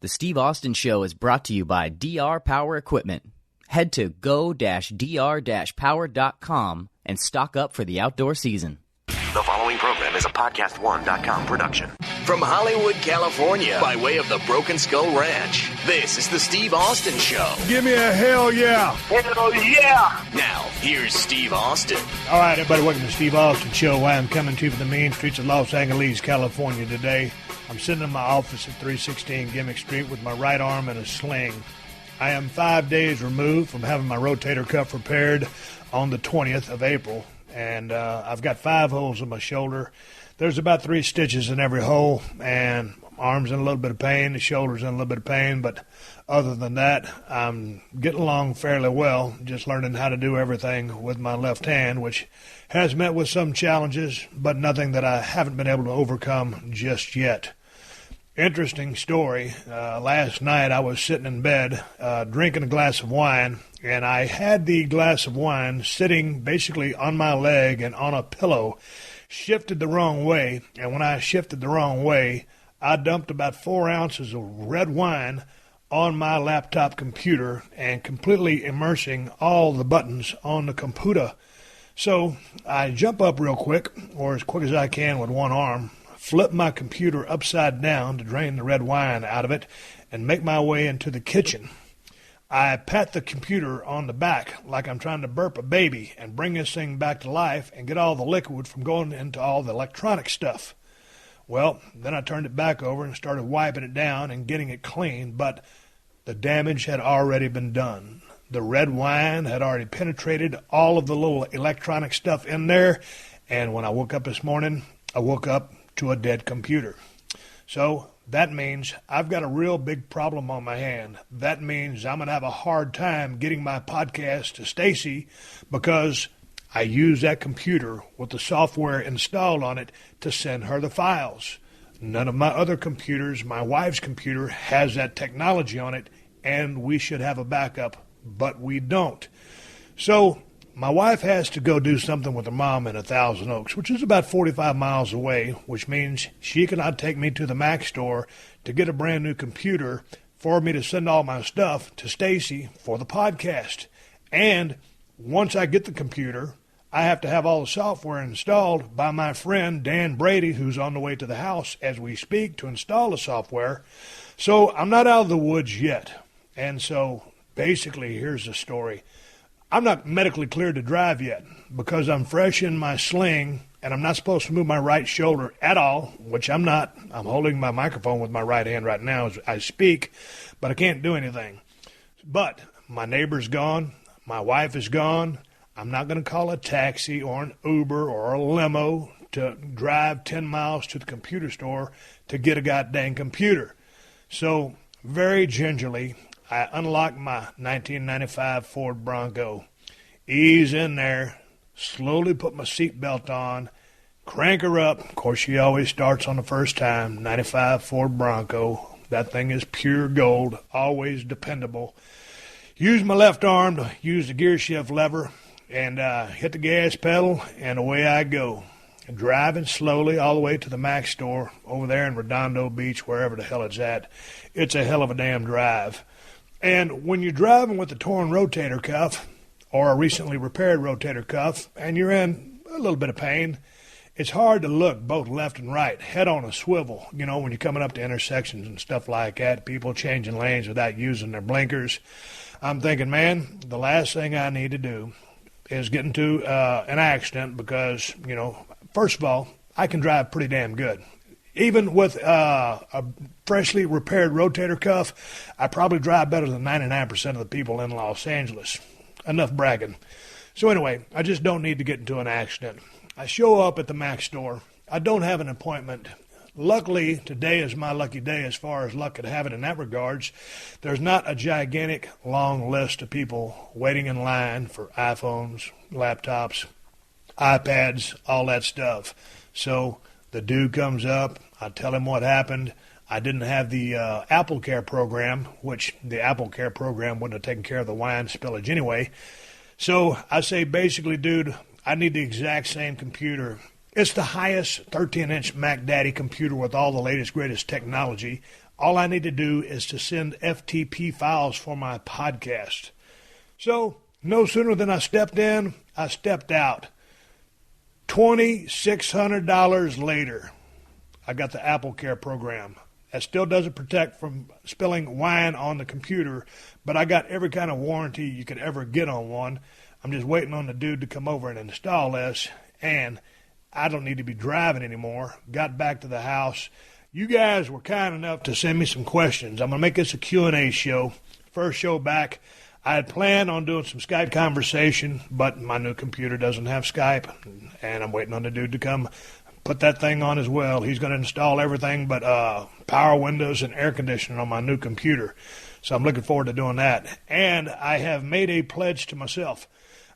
The Steve Austin Show is brought to you by DR Power Equipment. Head to go-dr-power.com and stock up for the outdoor season. The following program is a PodcastOne.com production. From Hollywood, California, by way of the Broken Skull Ranch, this is the Steve Austin Show. Give me a hell yeah. Hell yeah. Now, here's Steve Austin. All right, everybody, welcome to the Steve Austin Show. I am coming to you from the mean streets of Los Angeles, California today. I'm sitting in my office at 316 Gimmick Street with my right arm in a sling. I am 5 days removed from having my rotator cuff repaired on the 20th of April, and I've got 5 holes in my shoulder. There's about 3 stitches in every hole, and my arm's in a little bit of pain, the shoulder's in a little bit of pain, but other than that, I'm getting along fairly well, just learning how to do everything with my left hand, which has met with some challenges, but nothing that I haven't been able to overcome just yet. Interesting story. Last night I was sitting in bed drinking a glass of wine, and I had the glass of wine sitting basically on my leg and on a pillow, shifted the wrong way, and when I shifted the wrong way, I dumped about 4 ounces of red wine on my laptop computer and completely immersing all the buttons on the computer. So I jump up real quick, or as quick as I can with one arm, flip my computer upside down to drain the red wine out of it, and make my way into the kitchen. I pat the computer on the back like I'm trying to burp a baby and bring this thing back to life and get all the liquid from going into all the electronic stuff. Well, then I turned it back over and started wiping it down and getting it clean, but the damage had already been done. The red wine had already penetrated all of the little electronic stuff in there, and when I woke up this morning, I woke up to a dead computer. So that means I've got a real big problem on my hand. That means I'm going to have a hard time getting my podcast to Stacy because I use that computer with the software installed on it to send her the files. None of my other computers, my wife's computer, has that technology on it, and we should have a backup, but we don't. So my wife has to go do something with her mom in 1,000 Oaks, which is about 45 miles away, which means she cannot take me to the Mac store to get a brand new computer for me to send all my stuff to Stacy for the podcast. And once I get the computer, I have to have all the software installed by my friend Dan Brady, who's on the way to the house as we speak to install the software. So I'm not out of the woods yet. And so basically, here's the story. I'm not medically cleared to drive yet because I'm fresh in my sling and I'm not supposed to move my right shoulder at all, which I'm not. I'm holding my microphone with my right hand right now as I speak, but I can't do anything. But my neighbor's gone. My wife is gone. I'm not going to call a taxi or an Uber or a limo to drive 10 miles to the computer store to get a goddamn computer. So very gingerly, I unlocked my 1995 Ford Bronco, ease in there, slowly put my seatbelt on, crank her up. Of course, she always starts on the first time. 95 Ford Bronco. That thing is pure gold, always dependable. Use my left arm to use the gear shift lever and hit the gas pedal, and away I go. Driving slowly all the way to the Mac store over there in Redondo Beach, wherever the hell it's at. It's a hell of a damn drive. And when you're driving with a torn rotator cuff or a recently repaired rotator cuff and you're in a little bit of pain, it's hard to look both left and right, head on a swivel, you know, when you're coming up to intersections and stuff like that, people changing lanes without using their blinkers. I'm thinking, man, the last thing I need to do is get into an accident because, you know, first of all, I can drive pretty damn good. Even with a freshly repaired rotator cuff, I probably drive better than 99% of the people in Los Angeles. Enough bragging. So anyway, I just don't need to get into an accident. I show up at the Mac store. I don't have an appointment. Luckily, today is my lucky day as far as luck could have it in that regards. There's not a gigantic long list of people waiting in line for iPhones, laptops, iPads, all that stuff. So the dude comes up, I tell him what happened. I didn't have the Apple Care program, which the Apple Care program wouldn't have taken care of the wine spillage anyway. So I say, basically, dude, I need the exact same computer. It's the highest 13-inch Mac Daddy computer with all the latest, greatest technology. All I need to do is to send FTP files for my podcast. So no sooner than I stepped in, I stepped out. $2,600 later, I got the Apple Care program. That still doesn't protect from spilling wine on the computer, but I got every kind of warranty you could ever get on one. I'm just waiting on the dude to come over and install this, and I don't need to be driving anymore. Got back to the house. You guys were kind enough to send me some questions. I'm going to make this a Q&A show. First show back. I had planned on doing some Skype conversation, but my new computer doesn't have Skype, and I'm waiting on the dude to come put that thing on as well. He's going to install everything but power windows and air conditioning on my new computer. So I'm looking forward to doing that. And I have made a pledge to myself.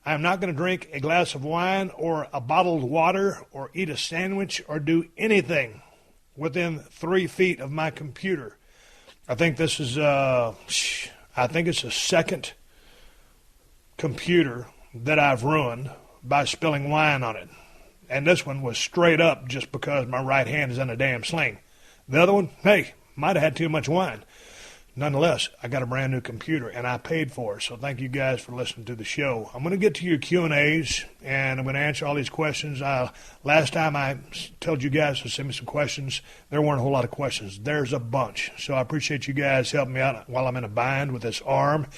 I'm not going to drink a glass of wine or a bottled water or eat a sandwich or do anything within 3 feet of my computer. I think this is it's a second computer that I've ruined by spilling wine on it. And this one was straight up just because my right hand is in a damn sling. The other one, hey, might have had too much wine. Nonetheless, I got a brand new computer, and I paid for it. So thank you guys for listening to the show. I'm going to get to your Q&As, and I'm going to answer all these questions. Last time I told you guys to send me some questions, there weren't a whole lot of questions. There's a bunch. So I appreciate you guys helping me out while I'm in a bind with this arm.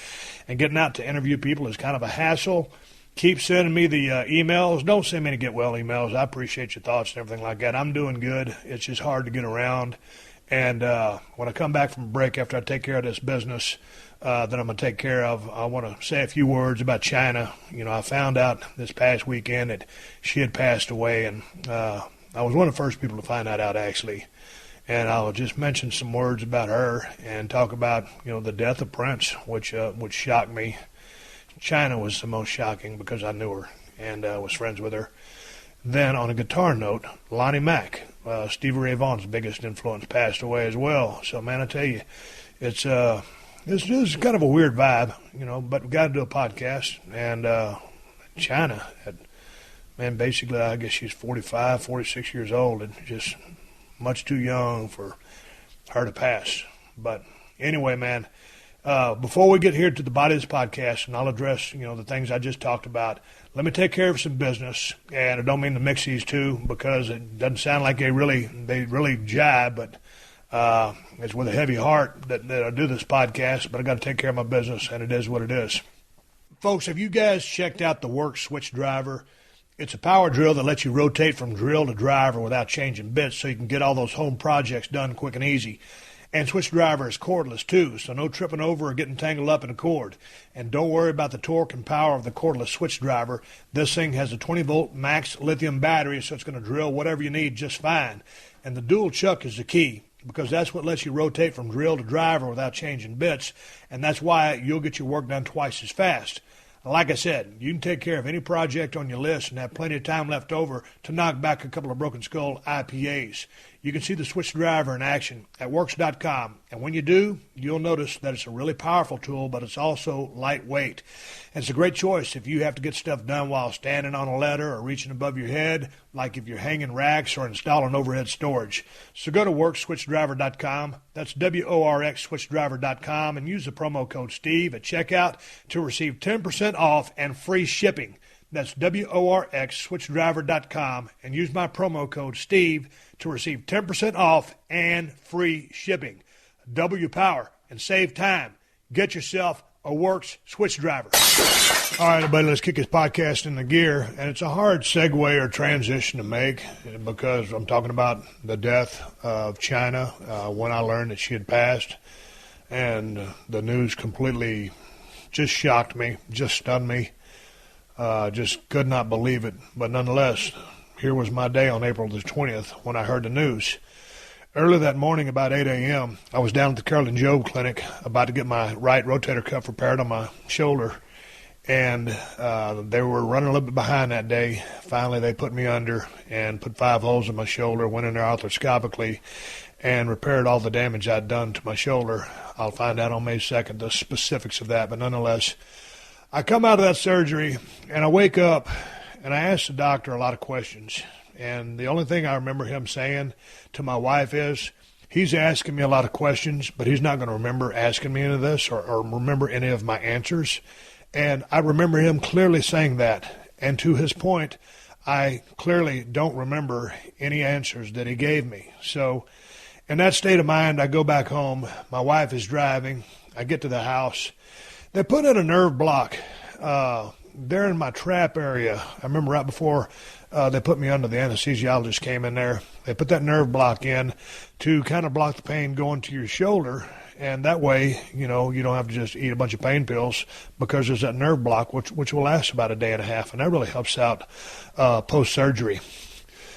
And getting out to interview people is kind of a hassle. Keep sending me the emails. Don't send me any get well emails. I appreciate your thoughts and everything like that. I'm doing good. It's just hard to get around. And when I come back from a break after I take care of this business that I'm going to take care of, I want to say a few words about China. You know, I found out this past weekend that she had passed away, and I was one of the first people to find that out, actually. And I'll just mention some words about her and talk about, you know, the death of Prince, which shocked me. China was the most shocking because I knew her and was friends with her. Then on a guitar note, Lonnie Mack, Stevie Ray Vaughan's biggest influence, passed away as well. So, man, I tell you, it's just kind of a weird vibe, you know, but we got to do a podcast. And China, man, basically, I guess she's 45, 46 years old and just much too young for her to pass. But anyway, man, before we get here to the body of this podcast, and I'll address, you know, the things I just talked about, let me take care of some business. And I don't mean to mix these two because it doesn't sound like they really jive, but it's with a heavy heart that I do this podcast, but I got to take care of my business, and it is what it is. Folks, have you guys checked out the Work Switch Driver? It's a power drill that lets you rotate from drill to driver without changing bits, so you can get all those home projects done quick and easy. And Switch Driver is cordless, too, so no tripping over or getting tangled up in a cord. And don't worry about the torque and power of the cordless Switch Driver. This thing has a 20-volt max lithium battery, so it's going to drill whatever you need just fine. And the dual chuck is the key, because that's what lets you rotate from drill to driver without changing bits, and that's why you'll get your work done twice as fast. Like I said, you can take care of any project on your list and have plenty of time left over to knock back a couple of Broken Skull IPAs. You can see the Switch Driver in action at Works.com, and when you do, you'll notice that it's a really powerful tool, but it's also lightweight. And it's a great choice if you have to get stuff done while standing on a ladder or reaching above your head, like if you're hanging racks or installing overhead storage. So go to WorksSwitchDriver.com, that's WORX-SwitchDriver.com, and use the promo code Steve at checkout to receive 10% off and free shipping. That's WORX-SwitchDriver.com, and use my promo code Steve to receive 10% off and free shipping. Double your power and save time. Get yourself a Works Switch Driver. All right, everybody, let's kick this podcast into gear. And it's a hard segue or transition to make because I'm talking about the death of China when I learned that she had passed. And the news completely just shocked me, just stunned me. Just could not believe it. But nonetheless, here was my day on April the 20th when I heard the news. Early that morning, about 8 a.m., I was down at the Carolyn Job Clinic about to get my right rotator cuff repaired on my shoulder. And they were running a little bit behind that day. Finally, they put me under and put 5 holes in my shoulder, went in there arthroscopically, and repaired all the damage I'd done to my shoulder. I'll find out on May 2nd the specifics of that. But nonetheless, I come out of that surgery, and I wake up, and I ask the doctor a lot of questions. And the only thing I remember him saying to my wife is, He's asking me a lot of questions, but he's not going to remember asking me any of this or remember any of my answers. And I remember him clearly saying that. And to his point, I clearly don't remember any answers that he gave me. So in that state of mind, I go back home. My wife is driving. I get to the house. They put in a nerve block there in my trap area. I remember right before they put me under, the anesthesiologist came in there. They put that nerve block in to kind of block the pain going to your shoulder. And that way, you don't have to just eat a bunch of pain pills because there's that nerve block, which will last about a day and a half. And that really helps out post-surgery.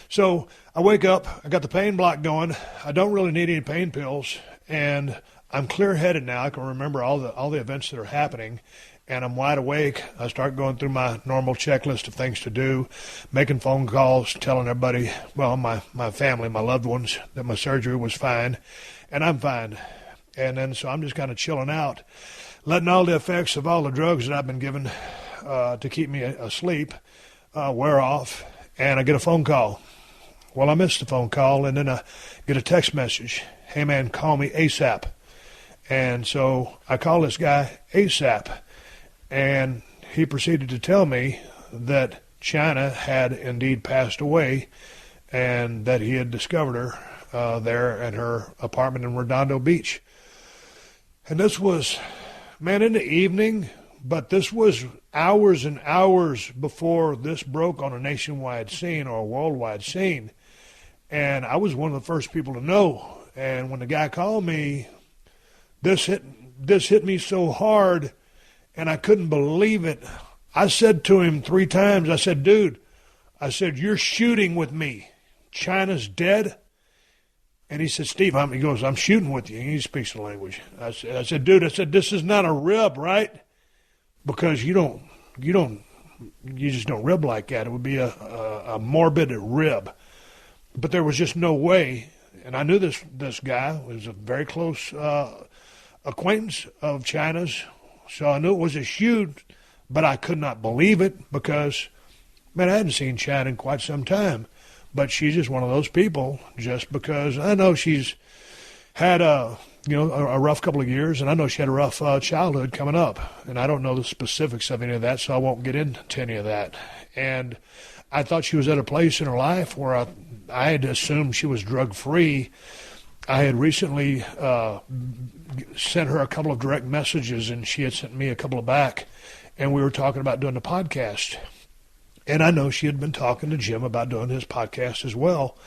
So I wake up. I got the pain block going. I don't really need any pain pills. And I'm clear-headed now. I can remember all the events that are happening. And I'm wide awake. I start going through my normal checklist of things to do, making phone calls, telling everybody, well, my family, my loved ones, that my surgery was fine, and I'm fine. And then so I'm just kind of chilling out, letting all the effects of all the drugs that I've been given to keep me asleep wear off, and I get a phone call. Well, I missed the phone call, and then I get a text message. Hey, man, call me ASAP. And so I call this guy ASAP. And he proceeded to tell me that China had indeed passed away and that he had discovered her there at her apartment in Redondo Beach. And this was, man, in the evening, but this was hours and hours before this broke on a nationwide scene or a worldwide scene. And I was one of the first people to know. And when the guy called me, this hit me so hard. And I couldn't believe it. I said to him 3 times, I said, dude, you're shooting with me. China's dead. And he said, Steve, he goes, I'm shooting with you. He speaks the language. I said, dude, this is not a rib, right? Because you just don't rib like that. It would be a morbid rib. But there was just no way. And I knew this guy was a very close acquaintance of China's. So I knew it was a shoot, but I could not believe it because, man, I hadn't seen China in quite some time. But she's just one of those people, just because I know she's had a rough couple of years, and I know she had a rough childhood coming up. And I don't know the specifics of any of that, so I won't get into any of that. And I thought she was at a place in her life where I had assumed she was drug-free. I had recently sent her a couple of direct messages, and she had sent me a couple of back, and we were talking about doing the podcast. And I know she had been talking to Jim about doing his podcast as well.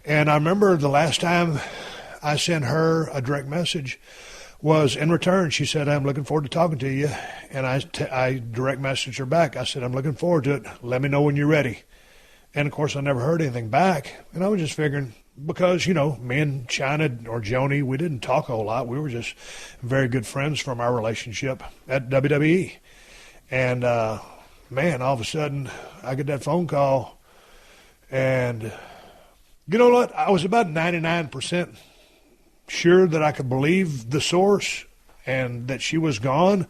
And I remember the last time I sent her a direct message was in return. She said, I'm looking forward to talking to you. And I direct messaged her back. I said, I'm looking forward to it. Let me know when you're ready. And, of course, I never heard anything back. And I was just figuring, because, me and China or Joanie, we didn't talk a whole lot. We were just very good friends from our relationship at WWE. And, man, all of a sudden, I get that phone call. And you know what? I was about 99% sure that I could believe the source and that she was gone.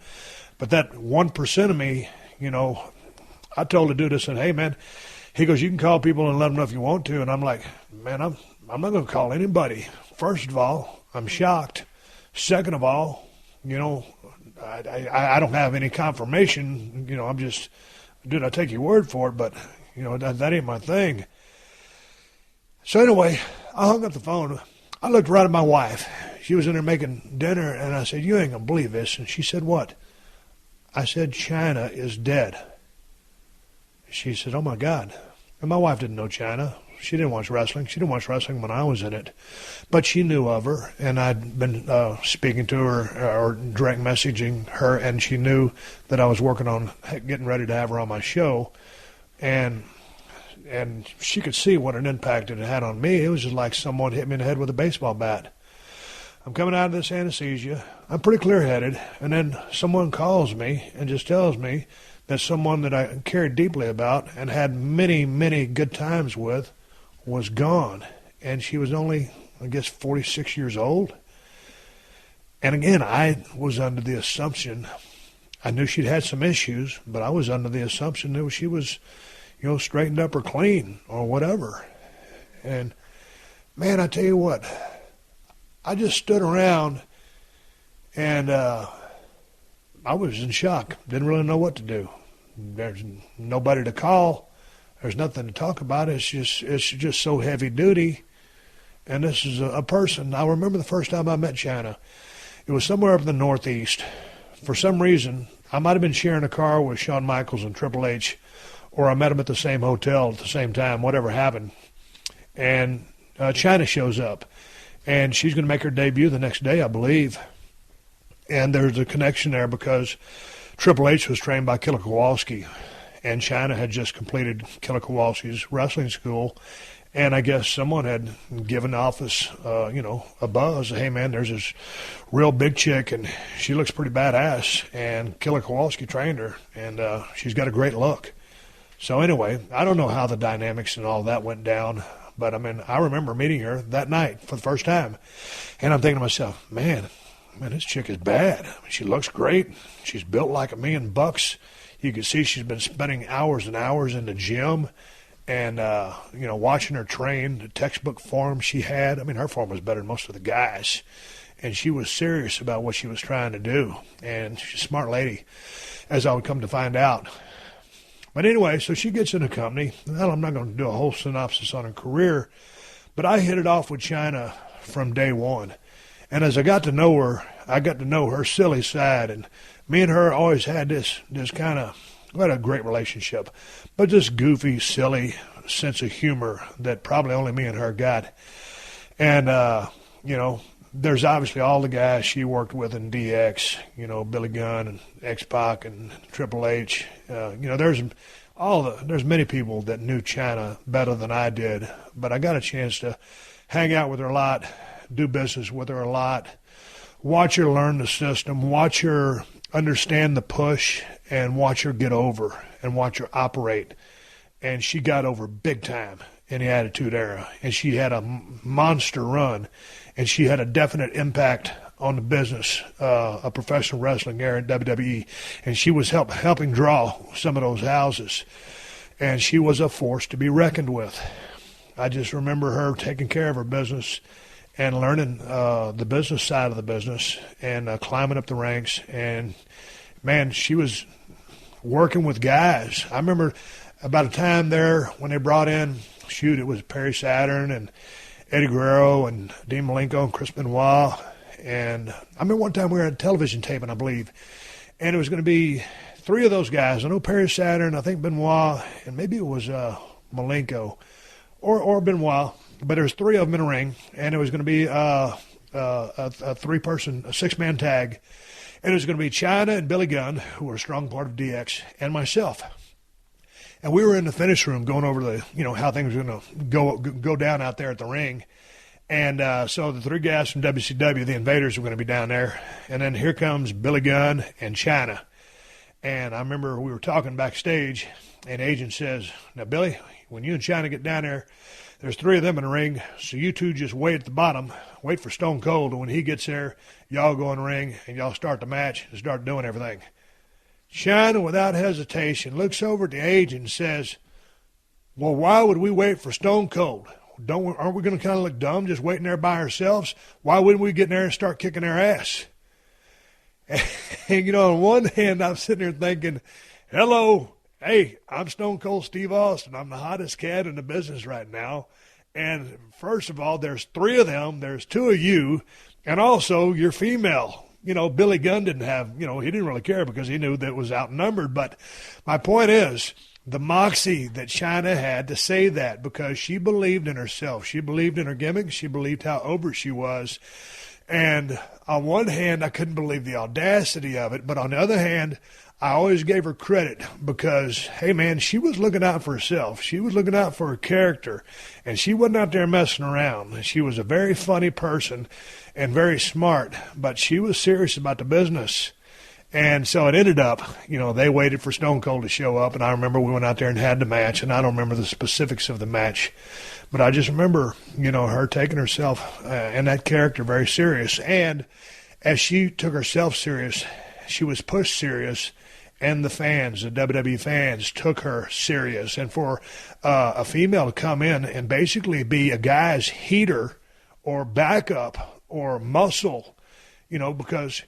But that 1% of me, I told the dude, I said, hey, man, he goes, you can call people and let them know if you want to. And I'm like, man, I'm not going to call anybody. First of all, I'm shocked. Second of all, I don't have any confirmation. I'm just, dude, I take your word for it, but, that ain't my thing. So anyway, I hung up the phone. I looked right at my wife. She was in there making dinner, and I said, you ain't going to believe this. And she said, what? I said, China is dead. She said, oh, my God. And my wife didn't know China. She didn't watch wrestling. She didn't watch wrestling when I was in it. But she knew of her, and I'd been speaking to her or direct messaging her, and she knew that I was working on getting ready to have her on my show. And she could see what an impact it had on me. It was just like someone hit me in the head with a baseball bat. I'm coming out of this anesthesia. I'm pretty clear-headed. And then someone calls me and just tells me that someone that I cared deeply about and had many, many good times with was gone. And she was only, 46 years old. And again, I was under the assumption, I knew she'd had some issues, but I was under the assumption that she was, straightened up or clean or whatever. And, man, I tell you what, I just stood around and I was in shock. Didn't really know what to do. There's nobody to call. There's nothing to talk about. It's just so heavy duty. And this is a person. I remember the first time I met China. It was somewhere up in the Northeast. For some reason, I might have been sharing a car with Shawn Michaels and Triple H, or I met him at the same hotel at the same time, whatever happened. And China shows up. And she's going to make her debut the next day, I believe. And there's a connection there because Triple H was trained by Killer Kowalski, and China had just completed Killer Kowalski's wrestling school. And I guess someone had given the office, a buzz. Hey, man, there's this real big chick, and she looks pretty badass. And Killer Kowalski trained her, and she's got a great look. So anyway, I don't know how the dynamics and all that went down, but, I mean, I remember meeting her that night for the first time. And I'm thinking to myself, man, this chick is bad. I mean, she looks great. She's built like $1,000,000. You can see she's been spending hours and hours in the gym. And, watching her train, the textbook form she had, I mean, her form was better than most of the guys. And she was serious about what she was trying to do. And she's a smart lady, as I would come to find out. But anyway, so she gets in the company. Well, I'm not going to do a whole synopsis on her career, but I hit it off with China from day one. And as I got to know her, I got to know her silly side. And me and her always had this kind of, we had a great relationship, but this goofy, silly sense of humor that probably only me and her got. And, there's obviously all the guys she worked with in DX, Billy Gunn and X-Pac and Triple H. There's many people that knew China better than I did, but I got a chance to hang out with her a lot, do business with her a lot, watch her learn the system, watch her understand the push, and watch her get over and watch her operate. And she got over big time in the Attitude Era. And she had a monster run. And she had a definite impact on the business of professional wrestling there in WWE. And she was helping draw some of those houses. And she was a force to be reckoned with. I just remember her taking care of her business and learning the business side of the business and climbing up the ranks. And, man, she was working with guys. I remember about a time there when they brought in, it was Perry Saturn and Eddie Guerrero and Dean Malenko and Chris Benoit. And I remember one time we were at television taping, I believe, and it was going to be three of those guys. I know Perry Saturn, I think Benoit, and maybe it was Malenko or Benoit. But there's three of them in a ring, and it was going to be a six-man tag. And it was going to be China and Billy Gunn, who were a strong part of DX, and myself. And we were in the finish room going over how things were going to go down out there at the ring. And so the three guys from WCW, the Invaders, were going to be down there. And then here comes Billy Gunn and China. And I remember we were talking backstage, and the agent says, now, Billy, when you and China get down there, there's three of them in the ring, so you two just wait at the bottom, wait for Stone Cold, and when he gets there, y'all go in the ring, and y'all start the match and start doing everything. China, without hesitation, looks over at the agent and says, well, why would we wait for Stone Cold? Aren't we going to kind of look dumb just waiting there by ourselves? Why wouldn't we get in there and start kicking their ass? And, on one hand, I'm sitting there thinking, hello, hey, I'm Stone Cold Steve Austin. I'm the hottest cat in the business right now. And first of all, there's three of them. There's two of you. And also, you're female. Billy Gunn didn't have, he didn't really care because he knew that it was outnumbered. But my point is, the moxie that China had to say that because she believed in herself. She believed in her gimmick. She believed how over she was. And on one hand, I couldn't believe the audacity of it. But on the other hand, I always gave her credit because, hey, man, she was looking out for herself. She was looking out for her character, and she wasn't out there messing around. She was a very funny person and very smart, but she was serious about the business. And so it ended up, they waited for Stone Cold to show up, and I remember we went out there and had the match, and I don't remember the specifics of the match, but I just remember, her taking herself and that character very serious. And as she took herself serious, she was pushed serious, and the fans, the WWE fans, took her serious. And for a female to come in and basically be a guy's heater or backup or muscle, because,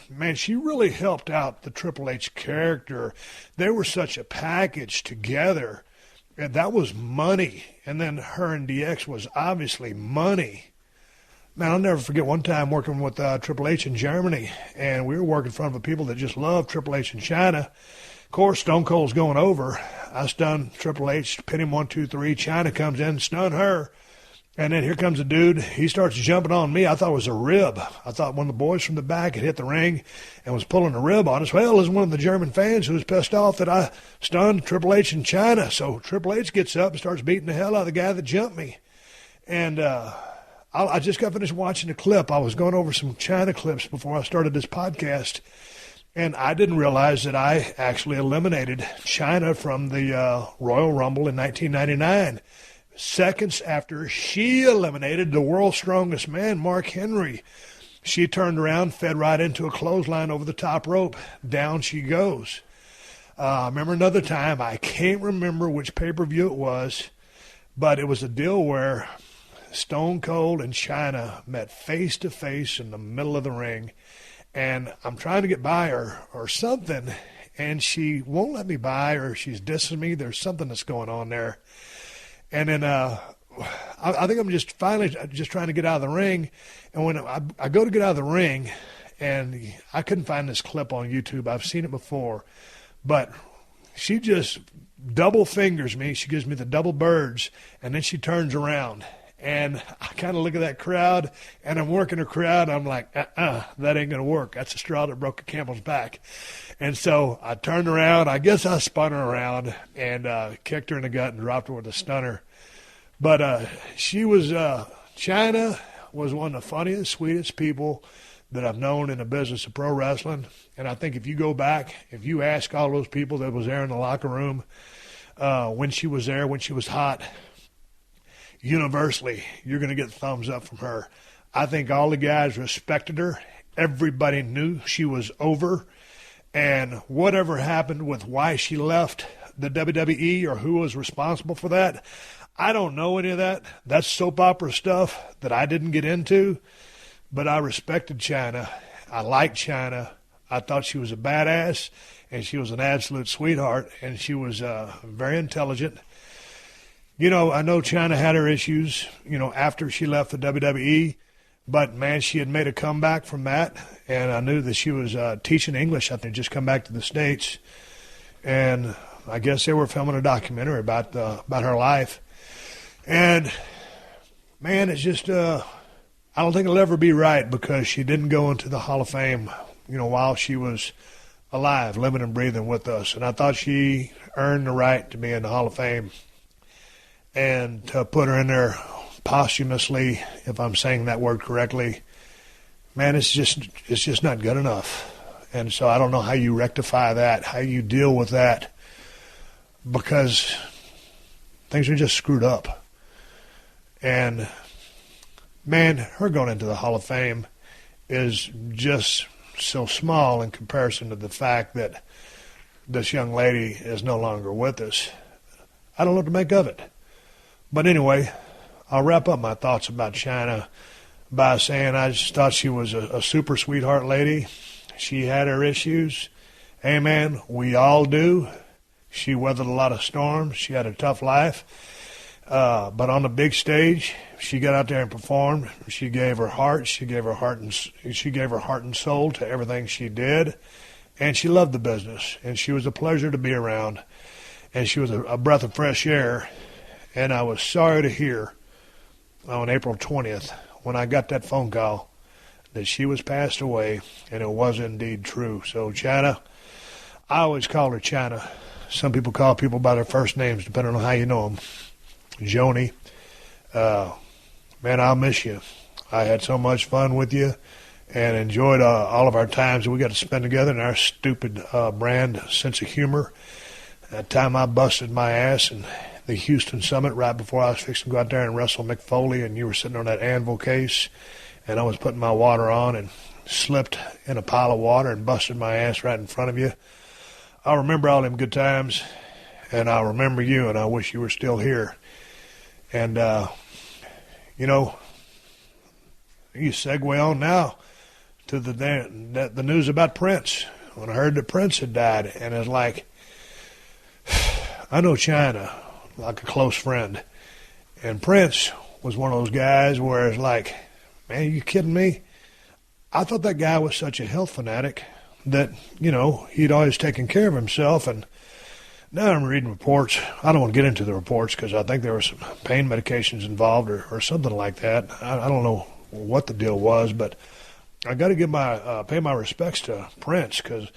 man, she really helped out the Triple H character. They were such a package together. And that was money. And then her and DX was obviously money. Man, I'll never forget one time working with Triple H in Germany, and we were working in front of people that just loved Triple H in China. Of course, Stone Cold's going over. I stun Triple H, pin him 1, 2, 3. China comes in, stun her. And then here comes a dude. He starts jumping on me. I thought it was a rib. I thought one of the boys from the back had hit the ring and was pulling a rib on us. Well, it was one of the German fans who was pissed off that I stunned Triple H in China. So Triple H gets up and starts beating the hell out of the guy that jumped me. And I just got finished watching a clip. I was going over some China clips before I started this podcast. And I didn't realize that I actually eliminated China from the Royal Rumble in 1999. Seconds after she eliminated the world's strongest man, Mark Henry. She turned around, fed right into a clothesline over the top rope. Down she goes. I remember another time, I can't remember which pay-per-view it was, but it was a deal where Stone Cold and Chyna met face-to-face in the middle of the ring, and I'm trying to get by her or something, and she won't let me by, or she's dissing me. There's something that's going on there. And then I think I'm just finally just trying to get out of the ring. And when I go to get out of the ring, and I couldn't find this clip on YouTube. I've seen it before. But she just double fingers me. She gives me the double birds, and then she turns around. And I kind of look at that crowd, and I'm working the crowd. I'm like, that ain't going to work. That's the straw that broke a camel's back. And so I turned around. I guess I spun her around and kicked her in the gut and dropped her with a stunner. But she was, Chyna was one of the funniest, sweetest people that I've known in the business of pro wrestling. And I think if you go back, if you ask all those people that was there in the locker room when she was there, when she was hot, universally, you're going to get thumbs up from her. I think all the guys respected her. Everybody knew she was over. And whatever happened with why she left the WWE or who was responsible for that, I don't know any of that. That's soap opera stuff that I didn't get into. But I respected Chyna. I liked Chyna. I thought she was a badass, and she was an absolute sweetheart, and she was very intelligent. I know Chyna had her issues, after she left the WWE. But, man, she had made a comeback from that, and I knew that she was teaching English. I think just come back to the States. And I guess they were filming a documentary about her life. And, man, it's just I don't think it'll ever be right because she didn't go into the Hall of Fame, while she was alive, living and breathing with us. And I thought she earned the right to be in the Hall of Fame. And to put her in there posthumously, if I'm saying that word correctly, man, it's just not good enough. And so I don't know how you rectify that, how you deal with that, because things are just screwed up. And, man, her going into the Hall of Fame is just so small in comparison to the fact that this young lady is no longer with us. I don't know what to make of it. But anyway, I'll wrap up my thoughts about Chyna by saying I just thought she was a super sweetheart lady. She had her issues. Hey, man, we all do. She weathered a lot of storms. She had a tough life. But on the big stage, she got out there and performed. She gave her heart. She gave her heart and soul to everything she did. And she loved the business. And she was a pleasure to be around. And she was a breath of fresh air. And I was sorry to hear on April 20th when I got that phone call that she was passed away, and it was indeed true. So, Chyna, I always call her Chyna. Some people call people by their first names, depending on how you know them. Joanie, man, I'll miss you. I had so much fun with you and enjoyed all of our times that we got to spend together and our stupid brand sense of humor. That time I busted my ass in the Houston Summit right before I was fixing to go out there and wrestle Mick Foley, and you were sitting on that anvil case, and I was putting my water on and slipped in a pile of water and busted my ass right in front of you. I remember all them good times, and I remember you, and I wish you were still here. And, you segue on now to the news about Prince. When I heard that Prince had died, and it's like, I know China like a close friend, and Prince was one of those guys where it's like, man, are you kidding me? I thought that guy was such a health fanatic that, he'd always taken care of himself, and now I'm reading reports. I don't want to get into the reports because I think there were some pain medications involved or something like that. I don't know what the deal was, but I got to pay my respects to Prince because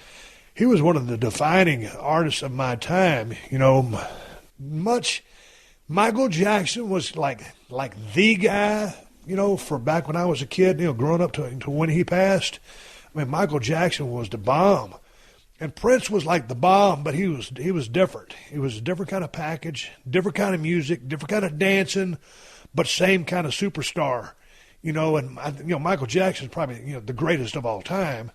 he was one of the defining artists of my time. Michael Jackson was like the guy, for back when I was a kid, growing up to when he passed. I mean, Michael Jackson was the bomb. And Prince was like the bomb, but he was different. He was a different kind of package, different kind of music, different kind of dancing, but same kind of superstar. Michael Jackson's probably, the greatest of all time,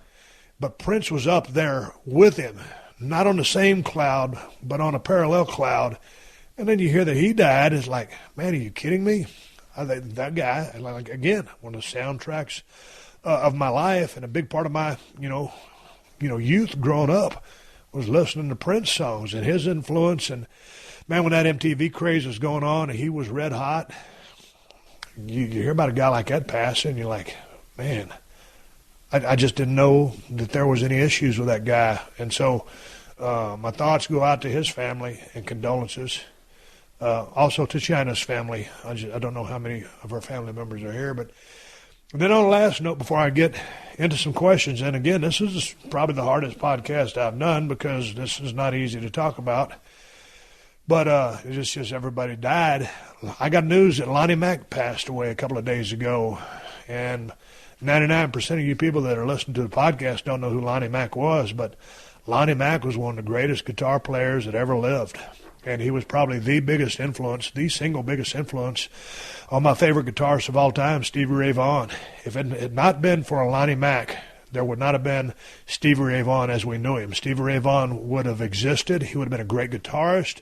but Prince was up there with him, not on the same cloud, but on a parallel cloud. And then you hear that he died. It's like, man, are you kidding me? That guy, like, again, one of the soundtracks of my life and a big part of my, youth growing up was listening to Prince songs and his influence. And, man, when that MTV craze was going on and he was red hot, you hear about a guy like that passing, you're like, man, I just didn't know that there was any issues with that guy. And so my thoughts go out to his family and condolences. Also to China's family. I don't know how many of her family members are here. But then on the last note, before I get into some questions, and again, this is probably the hardest podcast I've done because this is not easy to talk about. But it's just everybody died. I got news that Lonnie Mack passed away a couple of days ago. And 99% of you people that are listening to the podcast don't know who Lonnie Mack was. But Lonnie Mack was one of the greatest guitar players that ever lived. And he was probably the single biggest influence on my favorite guitarist of all time, Stevie Ray Vaughan. If it had not been for Lonnie Mack, there would not have been Stevie Ray Vaughan as we knew him. Stevie Ray Vaughan would have existed. He would have been a great guitarist.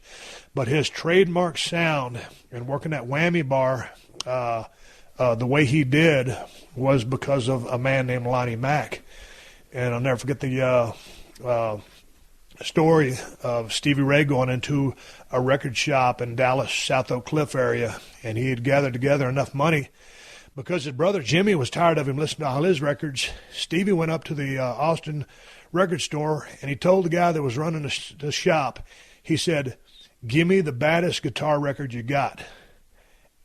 But his trademark sound and working that whammy bar the way he did was because of a man named Lonnie Mack. And I'll never forget the story of Stevie Ray going into a record shop in Dallas, South Oak Cliff area, and he had gathered together enough money because his brother Jimmy was tired of him listening to all his records. Stevie went up to the Austin record store, and he told the guy that was running the shop, he said, "Give me the baddest guitar record you got."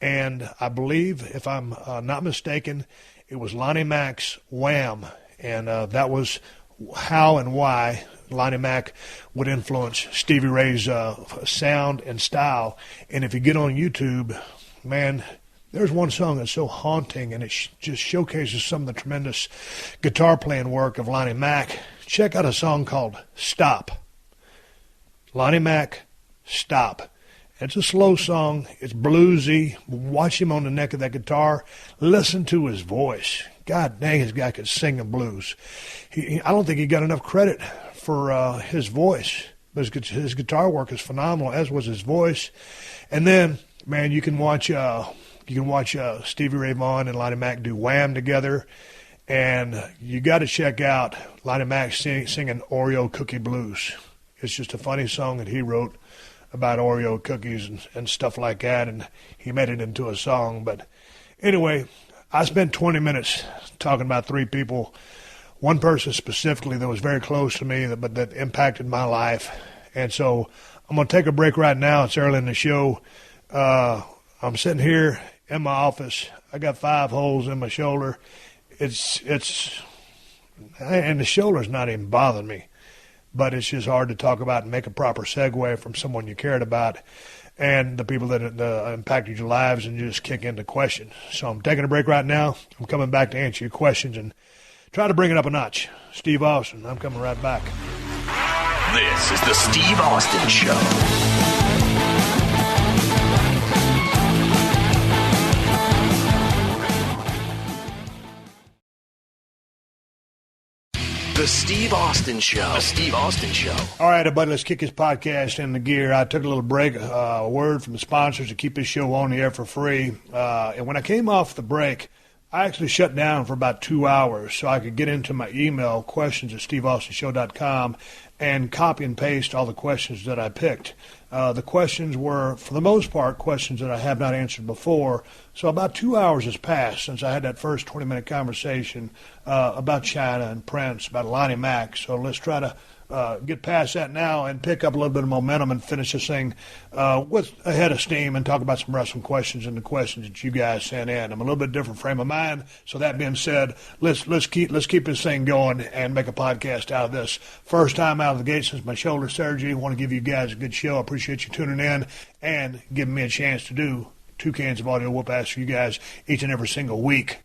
And I believe, if I'm not mistaken, it was Lonnie Mack's Wham, and that was how and why Lonnie Mack would influence Stevie Ray's sound and style. And if you get on YouTube, man, there's one song that's so haunting, and it just showcases some of the tremendous guitar playing work of Lonnie Mack. Check out a song called Stop. Lonnie Mack, Stop. It's a slow song. It's bluesy. Watch him on the neck of that guitar. Listen to his voice. God dang, this guy could sing the blues. I don't think he got enough credit for his voice. But his guitar work is phenomenal, as was his voice. And then, man, you can watch Stevie Ray Vaughan and Lonnie Mack do Wham together, and you got to check out Lonnie Mack singing Oreo Cookie Blues. It's just a funny song that he wrote about Oreo cookies and stuff like that, and he made it into a song. But anyway, I spent 20 minutes talking about three people, one person specifically that was very close to me, but that impacted my life. And so I'm going to take a break right now. It's early in the show. I'm sitting here in my office. I got 5 holes in my shoulder. And the shoulder's not even bothering me, but it's just hard to talk about and make a proper segue from someone you cared about and the people that impacted your lives and just kick into questions. So I'm taking a break right now. I'm coming back to answer your questions and try to bring it up a notch. Steve Austin, I'm coming right back. This is the Steve Austin Show. The Steve Austin Show. The Steve Austin Show. All right, everybody, let's kick this podcast into gear. I took a little break, a word from the sponsors to keep this show on the air for free. And when I came off the break, I actually shut down for about 2 hours so I could get into my email, questions@steveaustonshow.com, and copy and paste all the questions that I picked. The questions were, for the most part, questions that I have not answered before. So about 2 hours has passed since I had that first 20-minute conversation about China and Prince, about Lonnie Mack. So let's try to get past that now and pick up a little bit of momentum and finish this thing with a head of steam and talk about some wrestling questions and the questions that you guys sent in. I'm a little bit different frame of mind. So that being said, let's keep this thing going and make a podcast out of this. First time out of the gate since my shoulder surgery. I want to give you guys a good show. I appreciate you tuning in and giving me a chance to do 2 cans of audio whoop-ass for you guys each and every single week.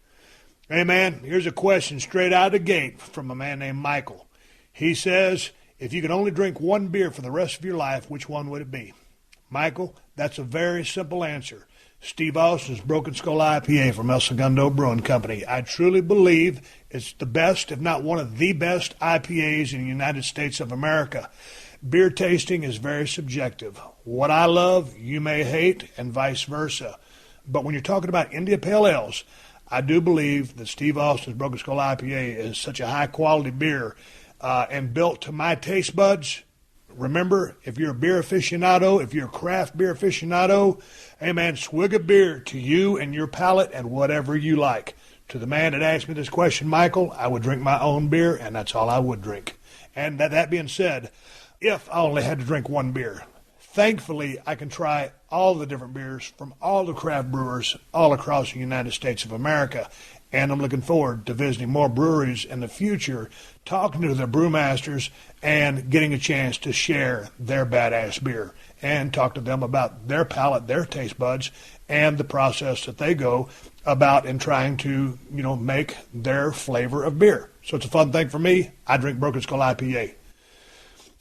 Hey, man, here's a question straight out of the gate from a man named Michael. He says, if you could only drink 1 beer for the rest of your life, which one would it be? Michael, that's a very simple answer. Steve Austin's Broken Skull IPA from El Segundo Brewing Company. I truly believe it's the best, if not one of the best IPAs in the United States of America. Beer tasting is very subjective. What I love, you may hate, and vice versa. But when you're talking about India Pale Ales, I do believe that Steve Austin's Broken Skull IPA is such a high-quality beer and built to my taste buds. Remember, if you're a beer aficionado, if you're a craft beer aficionado, hey, man, swig a beer to you and your palate and whatever you like. To the man that asked me this question, Michael, I would drink my own beer, and that's all I would drink. And that being said, if I only had to drink 1 beer, thankfully I can try all the different beers from all the craft brewers all across the United States of America. And I'm looking forward to visiting more breweries in the future, talking to their brewmasters, and getting a chance to share their badass beer and talk to them about their palate, their taste buds, and the process that they go about in trying to, make their flavor of beer. So it's a fun thing for me. I drink Broken Skull IPA.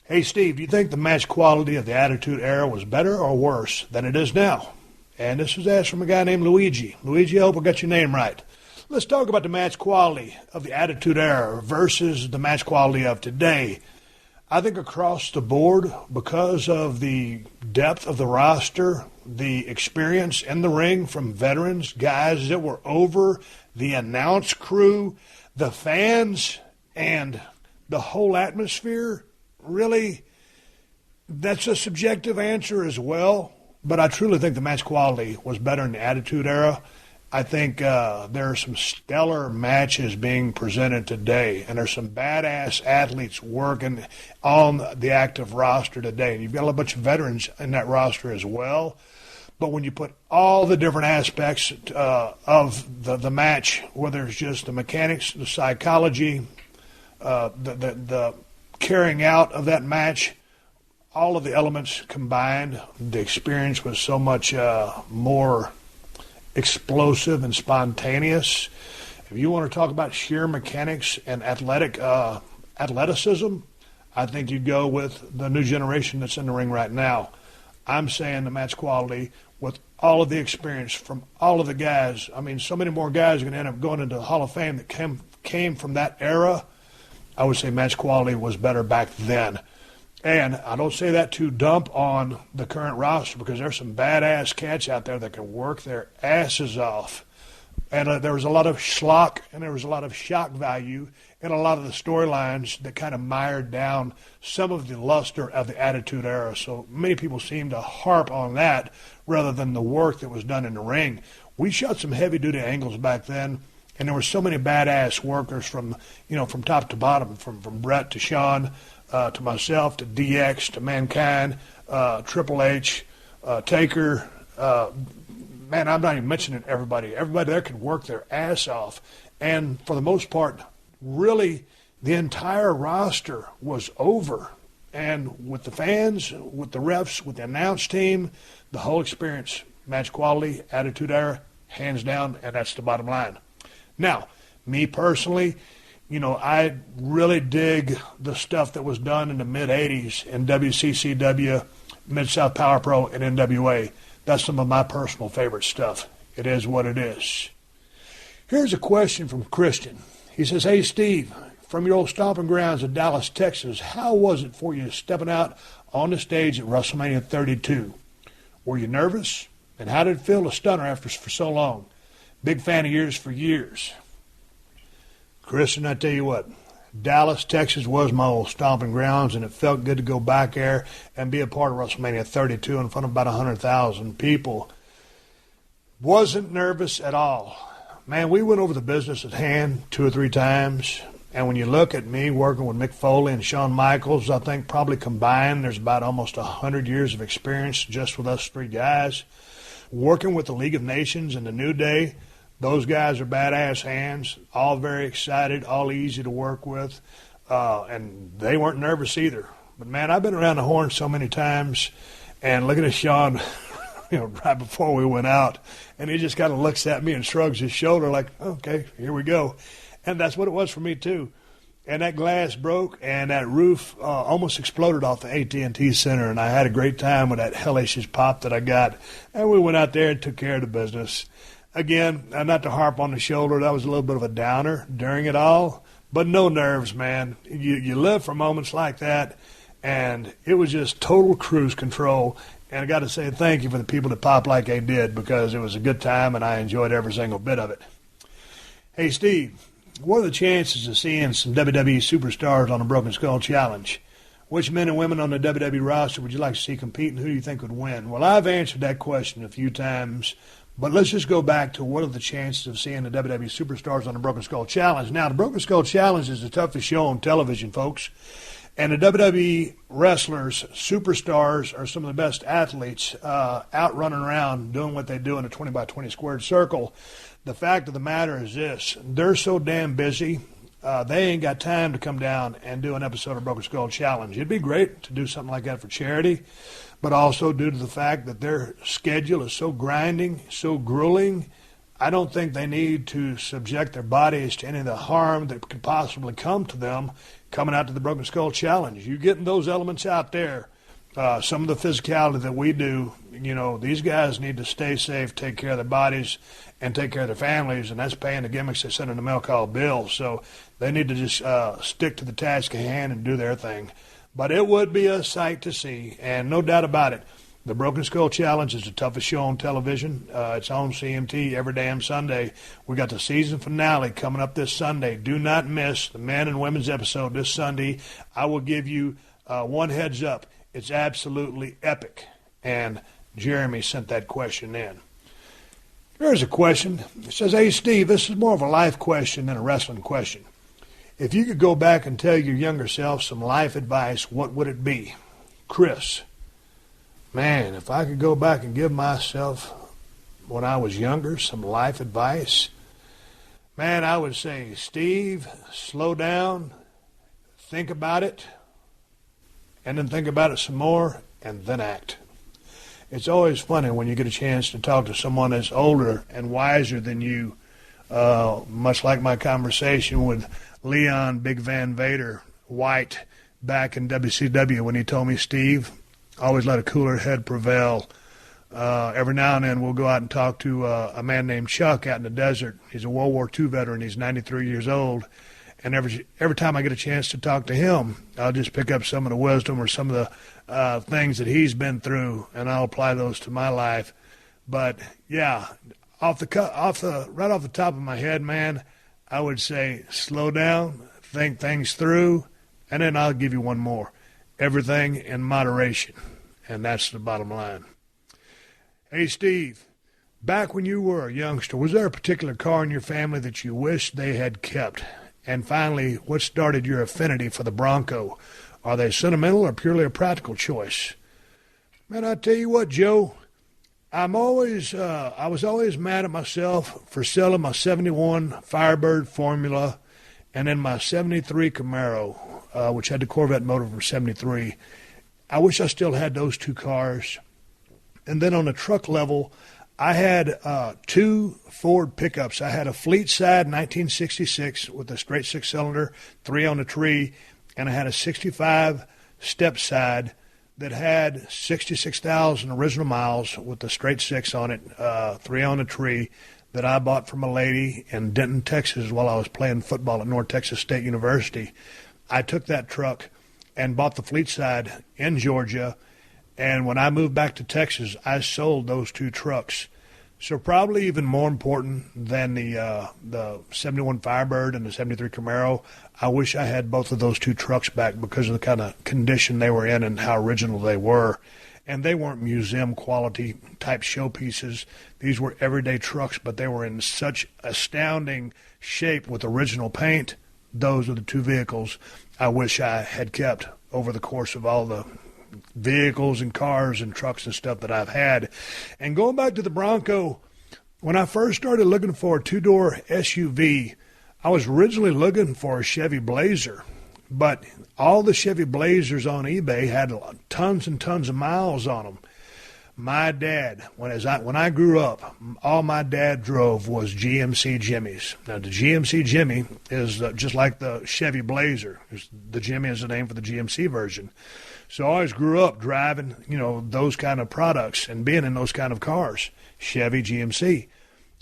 Hey, Steve, do you think the match quality of the Attitude Era was better or worse than it is now? And this was asked from a guy named Luigi. Luigi, I hope I got your name right. Let's talk about the match quality of the Attitude Era versus the match quality of today. I think across the board, because of the depth of the roster, the experience in the ring from veterans, guys that were over, the announce crew, the fans, and the whole atmosphere, really, that's a subjective answer as well. But I truly think the match quality was better in the Attitude Era. I think there are some stellar matches being presented today, and there's some badass athletes working on the active roster today. And you've got a bunch of veterans in that roster as well. But when you put all the different aspects of the match, whether it's just the mechanics, the psychology, the carrying out of that match, all of the elements combined, the experience was so much more explosive and spontaneous. If you want to talk about sheer mechanics and athleticism, I think you go with the new generation that's in the ring right now. I'm saying the match quality with all of the experience from all of the guys. I mean, so many more guys are going to end up going into the Hall of Fame that came from that era. I would say match quality was better back then. And I don't say that to dump on the current roster, because there's some badass cats out there that can work their asses off. And there was a lot of schlock and there was a lot of shock value in a lot of the storylines that kind of mired down some of the luster of the Attitude Era. So many people seem to harp on that rather than the work that was done in the ring. We shot some heavy-duty angles back then, and there were so many badass workers from top to bottom, from Brett to Sean, to myself, to DX, to Mankind, Triple H, Taker. Man, I'm not even mentioning everybody. Everybody there could work their ass off. And for the most part, really, the entire roster was over. And with the fans, with the refs, with the announce team, the whole experience, match quality, Attitude Era, hands down, and that's the bottom line. Now, me personally, I really dig the stuff that was done in the mid-'80s in WCCW, Mid-South Power Pro, and NWA. That's some of my personal favorite stuff. It is what it is. Here's a question from Christian. He says, hey, Steve, from your old stomping grounds in Dallas, Texas, how was it for you stepping out on the stage at WrestleMania 32? Were you nervous? And how did it feel to stunner after for so long? Big fan of yours for years. Chris, and I tell you what, Dallas, Texas was my old stomping grounds, and it felt good to go back there and be a part of WrestleMania 32 in front of about 100,000 people. Wasn't nervous at all. Man, we went over the business at hand 2 or 3 times, and when you look at me working with Mick Foley and Shawn Michaels, I think probably combined there's about almost 100 years of experience just with us 3 guys. Working with the League of Nations and the New Day, those guys are badass hands, all very excited, all easy to work with, and they weren't nervous either. But, man, I've been around the horn so many times, and looking at Shawn, right before we went out, and he just kind of looks at me and shrugs his shoulder like, okay, here we go. And that's what it was for me, too. And that glass broke, and that roof almost exploded off the AT&T Center, and I had a great time with that hellacious pop that I got. And we went out there and took care of the business. Again, not to harp on the shoulder, that was a little bit of a downer during it all, but no nerves, man. You live for moments like that, and it was just total cruise control. And I got to say thank you for the people that popped like they did, because it was a good time, and I enjoyed every single bit of it. Hey, Steve, what are the chances of seeing some WWE superstars on the Broken Skull Challenge? Which men and women on the WWE roster would you like to see compete, and who do you think would win? Well, I've answered that question a few times, but let's just go back to what are the chances of seeing the WWE superstars on the Broken Skull Challenge. Now, the Broken Skull Challenge is the toughest show on television, folks. And the WWE wrestlers, superstars, are some of the best athletes out running around doing what they do in a 20-by-20 squared circle. The fact of the matter is this. They're so damn busy, they ain't got time to come down and do an episode of Broken Skull Challenge. It'd be great to do something like that for charity, but also due to the fact that their schedule is so grinding, so grueling, I don't think they need to subject their bodies to any of the harm that could possibly come to them coming out to the Broken Skull Challenge. You getting those elements out there, some of the physicality that we do, these guys need to stay safe, take care of their bodies, and take care of their families, and that's paying the gimmicks they send in the mail called bills. So they need to just stick to the task at hand and do their thing. But it would be a sight to see, and no doubt about it, the Broken Skull Challenge is the toughest show on television. It's on CMT every damn Sunday. We got the season finale coming up this Sunday. Do not miss the men and women's episode this Sunday. I will give you one heads up. It's absolutely epic. And Jeremy sent that question in. Here's a question. It says, hey, Steve, this is more of a life question than a wrestling question. If you could go back and tell your younger self some life advice, what would it be? Chris. Man, if I could go back and give myself, when I was younger, some life advice, man, I would say, Steve, slow down, think about it, and then think about it some more, and then act. It's always funny when you get a chance to talk to someone that's older and wiser than you, much like my conversation with Leon Big Van Vader White back in WCW when he told me, Steve, always let a cooler head prevail. Every now and then we'll go out and talk to a man named Chuck out in the desert. He's a World War II veteran. He's 93 years old. And every time I get a chance to talk to him, I'll just pick up some of the wisdom or some of the things that he's been through, and I'll apply those to my life. But, yeah, right off the top of my head, man, I would say slow down, think things through, and then I'll give you one more. Everything in moderation, and that's the bottom line. Hey, Steve, back when you were a youngster, was there a particular car in your family that you wished they had kept? And finally, what started your affinity for the Bronco? Are they sentimental or purely a practical choice? Man, I tell you what, Joe, I was always mad at myself for selling my 71 Firebird Formula and then my 73 Camaro, which had the Corvette motor from 73. I wish I still had those two cars. And then on the truck level, I had 2 Ford pickups. I had a Fleet Side 1966 with a straight 6-cylinder, 3 on the tree, and I had a 65 Step Side that had 66,000 original miles with the straight 6 on it, 3 on the tree, that I bought from a lady in Denton, Texas while I was playing football at North Texas State University. I took that truck and bought the Fleet Side in Georgia, and when I moved back to Texas, I sold those 2 trucks So probably even more important than the 71 Firebird and the 73 Camaro, I wish I had both of those two trucks back because of the kind of condition they were in and how original they were. And they weren't museum quality type showpieces. These were everyday trucks, but they were in such astounding shape with original paint. Those are the two vehicles I wish I had kept over the course of all the vehicles and cars and trucks and stuff that I've had. And going back to the Bronco, when I first started looking for a two-door SUV, I was originally looking for a Chevy Blazer. But all the Chevy Blazers on eBay had tons and tons of miles on them. My dad, when I grew up, all my dad drove was GMC Jimmys. Now, the GMC Jimmy is just like the Chevy Blazer. The Jimmy is the name for the GMC version. So I always grew up driving, those kind of products and being in those kind of cars, Chevy, GMC.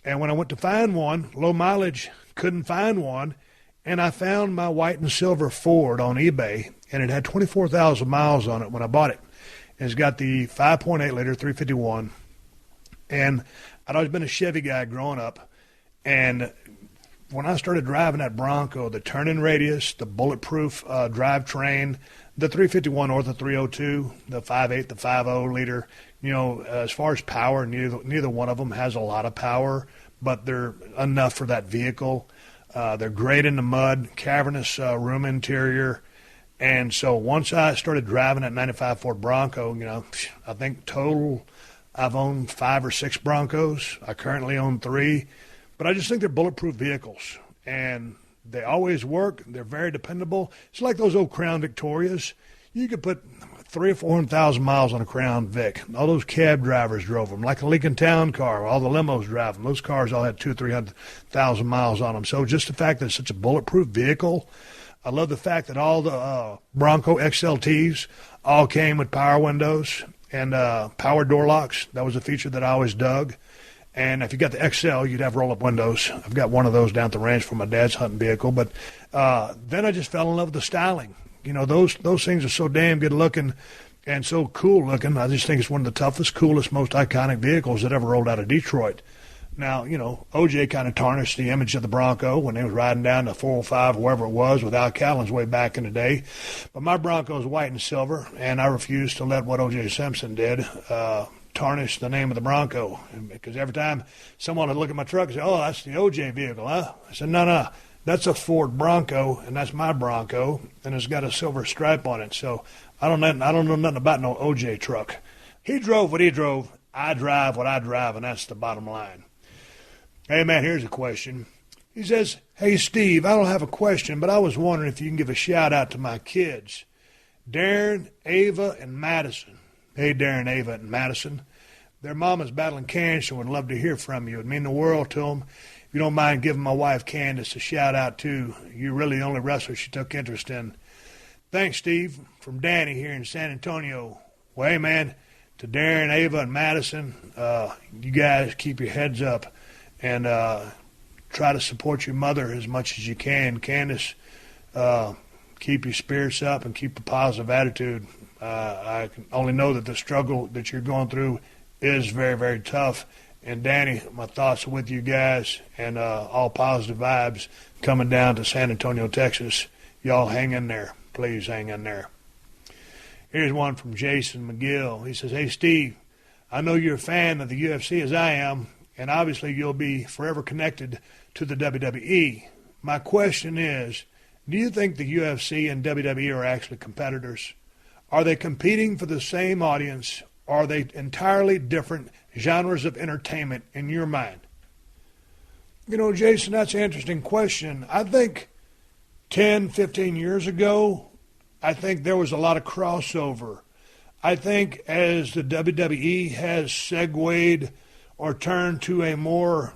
And when I went to find one, low mileage, couldn't find one. And I found my white and silver Ford on eBay, and it had 24,000 miles on it when I bought it. And it's got the 5.8-liter 351. And I'd always been a Chevy guy growing up. And when I started driving that Bronco, the turn-in radius, the bulletproof drivetrain, the 351 or the 302, the 5.8, the 5.0-liter, as far as power, neither one of them has a lot of power, but they're enough for that vehicle. They're great in the mud, cavernous room interior. And so once I started driving that 95 Ford Bronco, I think total I've owned 5 or 6 Broncos. I currently own 3. But I just think they're bulletproof vehicles. And they always work. They're very dependable. It's like those old Crown Victorias. You could put 300,000 or 400,000 miles on a Crown Vic. All those cab drivers drove them, like a Lincoln Town car. All the limos drive them. Those cars all had 200,000 or 300,000 miles on them. So just the fact that it's such a bulletproof vehicle. I love the fact that all the Bronco XLTs all came with power windows and power door locks. That was a feature that I always dug. And if you got the XL, you'd have roll-up windows. I've got one of those down at the ranch for my dad's hunting vehicle. But then I just fell in love with the styling. Those things are so damn good looking and so cool looking. I just think it's one of the toughest, coolest, most iconic vehicles that ever rolled out of Detroit. Now, OJ kind of tarnished the image of the Bronco when he was riding down the 405 or wherever it was with Al Callen's way back in the day. But my Bronco is white and silver, and I refuse to let what O.J. Simpson did tarnish the name of the Bronco. Because every time someone would look at my truck and say, oh, that's the O.J. vehicle, huh? I said, no. That's a Ford Bronco, and that's my Bronco, and it's got a silver stripe on it. So I don't know nothing about no OJ truck. He drove what he drove. I drive what I drive, and that's the bottom line. Hey, man, here's a question. He says, hey, Steve, I don't have a question, but I was wondering if you can give a shout-out to my kids, Darren, Ava, and Madison. Hey, Darren, Ava, and Madison. Their mama's battling cancer and would love to hear from you. It'd mean the world to them. If you don't mind giving my wife Candace a shout-out, too. You're really the only wrestler she took interest in. Thanks, Steve, from Danny here in San Antonio. Well, hey, man, to Darren, Ava, and Madison, you guys keep your heads up and try to support your mother as much as you can. Candace, keep your spirits up and keep a positive attitude. I can only know that the struggle that you're going through is very, very tough. And Danny, my thoughts are with you guys, and all positive vibes coming down to San Antonio, Texas. Y'all hang in there. Please hang in there. Here's one from Jason McGill. He says, hey, Steve, I know you're a fan of the UFC as I am, and obviously you'll be forever connected to the WWE. My question is, do you think the UFC and WWE are actually competitors? Are they competing for the same audience? Are they entirely different genres of entertainment in your mind? Jason, that's an interesting question. I think 10, 15 years ago, I think there was a lot of crossover. I think as the WWE has segued or turned to a more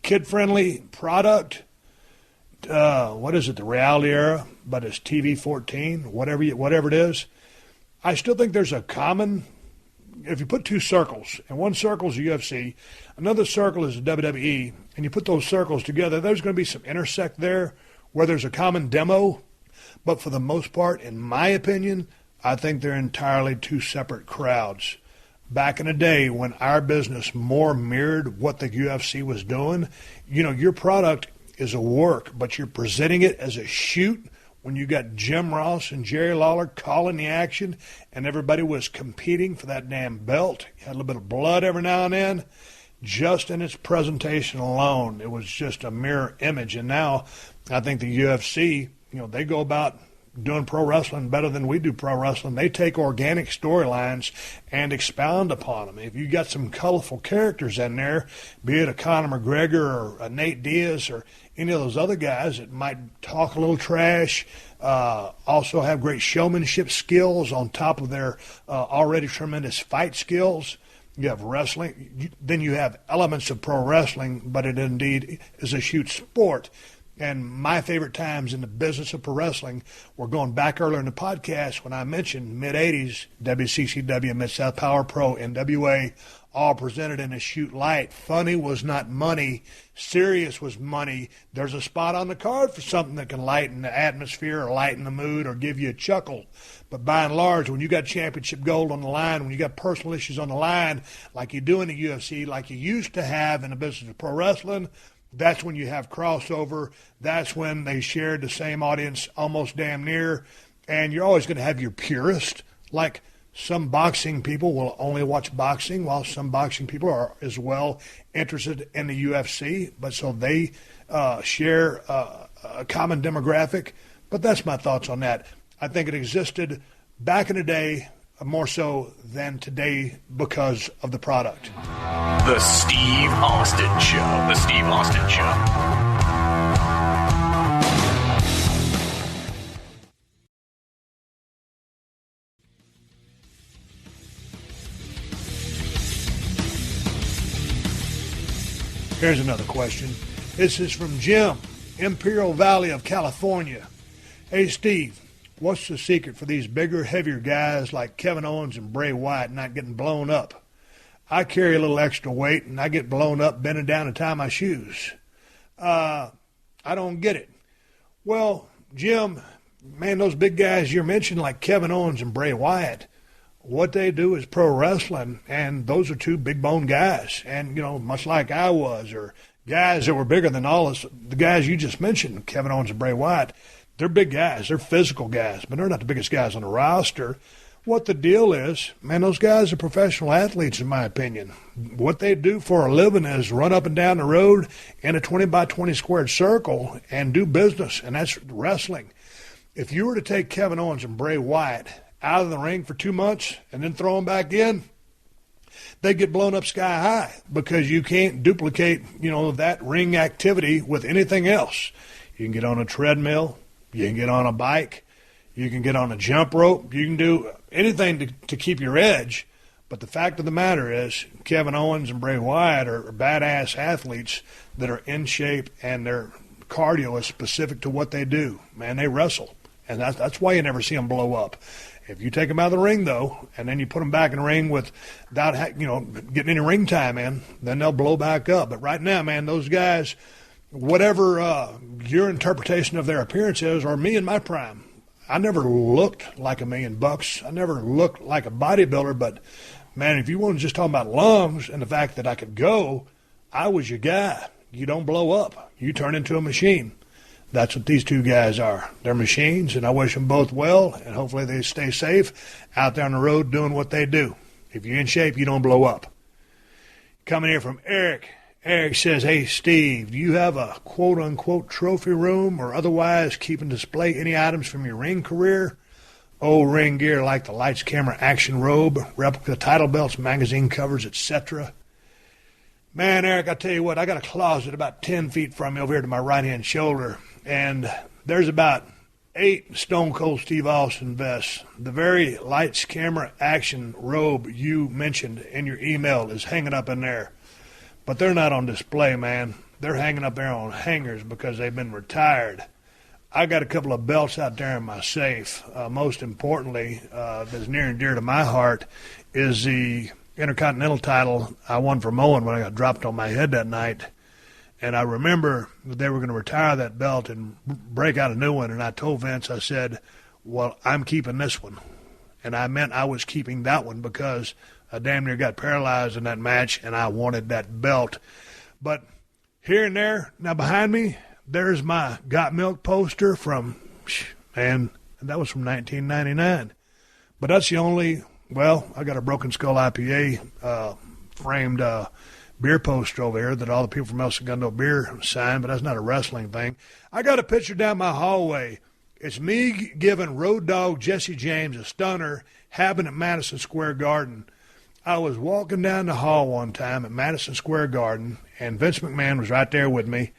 kid-friendly product, what is it, the reality era, but it's TV 14, whatever it is, I still think there's a common, if you put two circles, and one circle is the UFC, another circle is the WWE, and you put those circles together, there's going to be some intersect there where there's a common demo, but for the most part, in my opinion, I think they're entirely two separate crowds. back in the day when our business more mirrored what the UFC was doing, your product is a work, but you're presenting it as a shoot when you got Jim Ross and Jerry Lawler calling the action and everybody was competing for that damn belt. You had a little bit of blood every now and then. Just in its presentation alone, it was just a mirror image. And now I think the UFC, they go about doing pro wrestling better than we do pro wrestling. They take organic storylines and expound upon them. If you got some colorful characters in there, be it a Conor McGregor or a Nate Diaz or any of those other guys that might talk a little trash, also have great showmanship skills on top of their already tremendous fight skills. You have wrestling, then you have elements of pro wrestling, but it indeed is a shoot sport. And my favorite times in the business of pro wrestling were going back earlier in the podcast when I mentioned mid-'80s, WCCW, Mid-South Power Pro, NWA, all presented in a shoot light. Funny was not money. Serious was money. There's a spot on the card for something that can lighten the atmosphere or lighten the mood or give you a chuckle. But by and large, when you got championship gold on the line, when you got personal issues on the line, like you do in the UFC, like you used to have in the business of pro wrestling, that's when you have crossover. That's when they shared the same audience almost damn near. And you're always going to have your purist. Like some boxing people will only watch boxing, while some boxing people are as well interested in the UFC. But so they share a common demographic. But that's my thoughts on that. I think it existed back in the day more so than today because of the product. The Steve Austin Show. The Steve Austin Show. Here's another question. This is from Jim, Imperial Valley of California. Hey, Steve, what's the secret for these bigger, heavier guys like Kevin Owens and Bray Wyatt not getting blown up? I carry a little extra weight, and I get blown up bending down to tie my shoes. I don't get it. Well, Jim, man, those big guys you're mentioning like Kevin Owens and Bray Wyatt, what they do is pro wrestling, and those are two big bone guys. And, much like I was, or guys that were bigger than all us, the guys you just mentioned, Kevin Owens and Bray Wyatt, they're big guys. They're physical guys, but they're not the biggest guys on the roster. What the deal is, man, those guys are professional athletes, in my opinion. What they do for a living is run up and down the road in a 20 by 20 squared circle and do business, and that's wrestling. If you were to take Kevin Owens and Bray Wyatt out of the ring for 2 months and then throw them back in, they get blown up sky high because you can't duplicate, that ring activity with anything else. You can get on a treadmill. You can get on a bike. You can get on a jump rope. You can do anything to keep your edge. But the fact of the matter is Kevin Owens and Bray Wyatt are badass athletes that are in shape, and their cardio is specific to what they do. Man, they wrestle. And that's why you never see them blow up. If you take them out of the ring, though, and then you put them back in the ring without getting any ring time in, then they'll blow back up. But right now, man, those guys, whatever your interpretation of their appearance is, or me in my prime, I never looked like $1 million. I never looked like a bodybuilder. But, man, if you want to just talk about lungs and the fact that I could go, I was your guy. You don't blow up. You turn into a machine. That's what these two guys are. They're machines, and I wish them both well, and hopefully they stay safe out there on the road doing what they do. If you're in shape, you don't blow up. Coming here from Eric. Eric says, hey, Steve, do you have a quote-unquote trophy room or otherwise keep and display any items from your ring career? Old ring gear like the lights, camera, action robe, replica title belts, magazine covers, etc. Man, Eric, I tell you what, I got a closet about 10 feet from me over here to my right-hand shoulder, and there's about 8 Stone Cold Steve Austin vests. The very lights, camera, action robe you mentioned in your email is hanging up in there. But they're not on display, man. They're hanging up there on hangers because they've been retired. I got a couple of belts out there in my safe. Most importantly, that's near and dear to my heart, is the Intercontinental title I won from Owen when I got dropped on my head that night. And I remember that they were going to retire that belt and break out a new one. And I told Vince, I said, well, I'm keeping this one. And I meant I was keeping that one because I damn near got paralyzed in that match, and I wanted that belt. But here and there, now behind me, there's my Got Milk poster from, man, that was from 1999. But that's the only, well, I got a Broken Skull IPA framed beer poster over here that all the people from El Segundo Beer signed, but that's not a wrestling thing. I got a picture down my hallway. It's me giving Road Dogg Jesse James a stunner, happened at Madison Square Garden. I was walking down the hall one time at Madison Square Garden, and Vince McMahon was right there with me.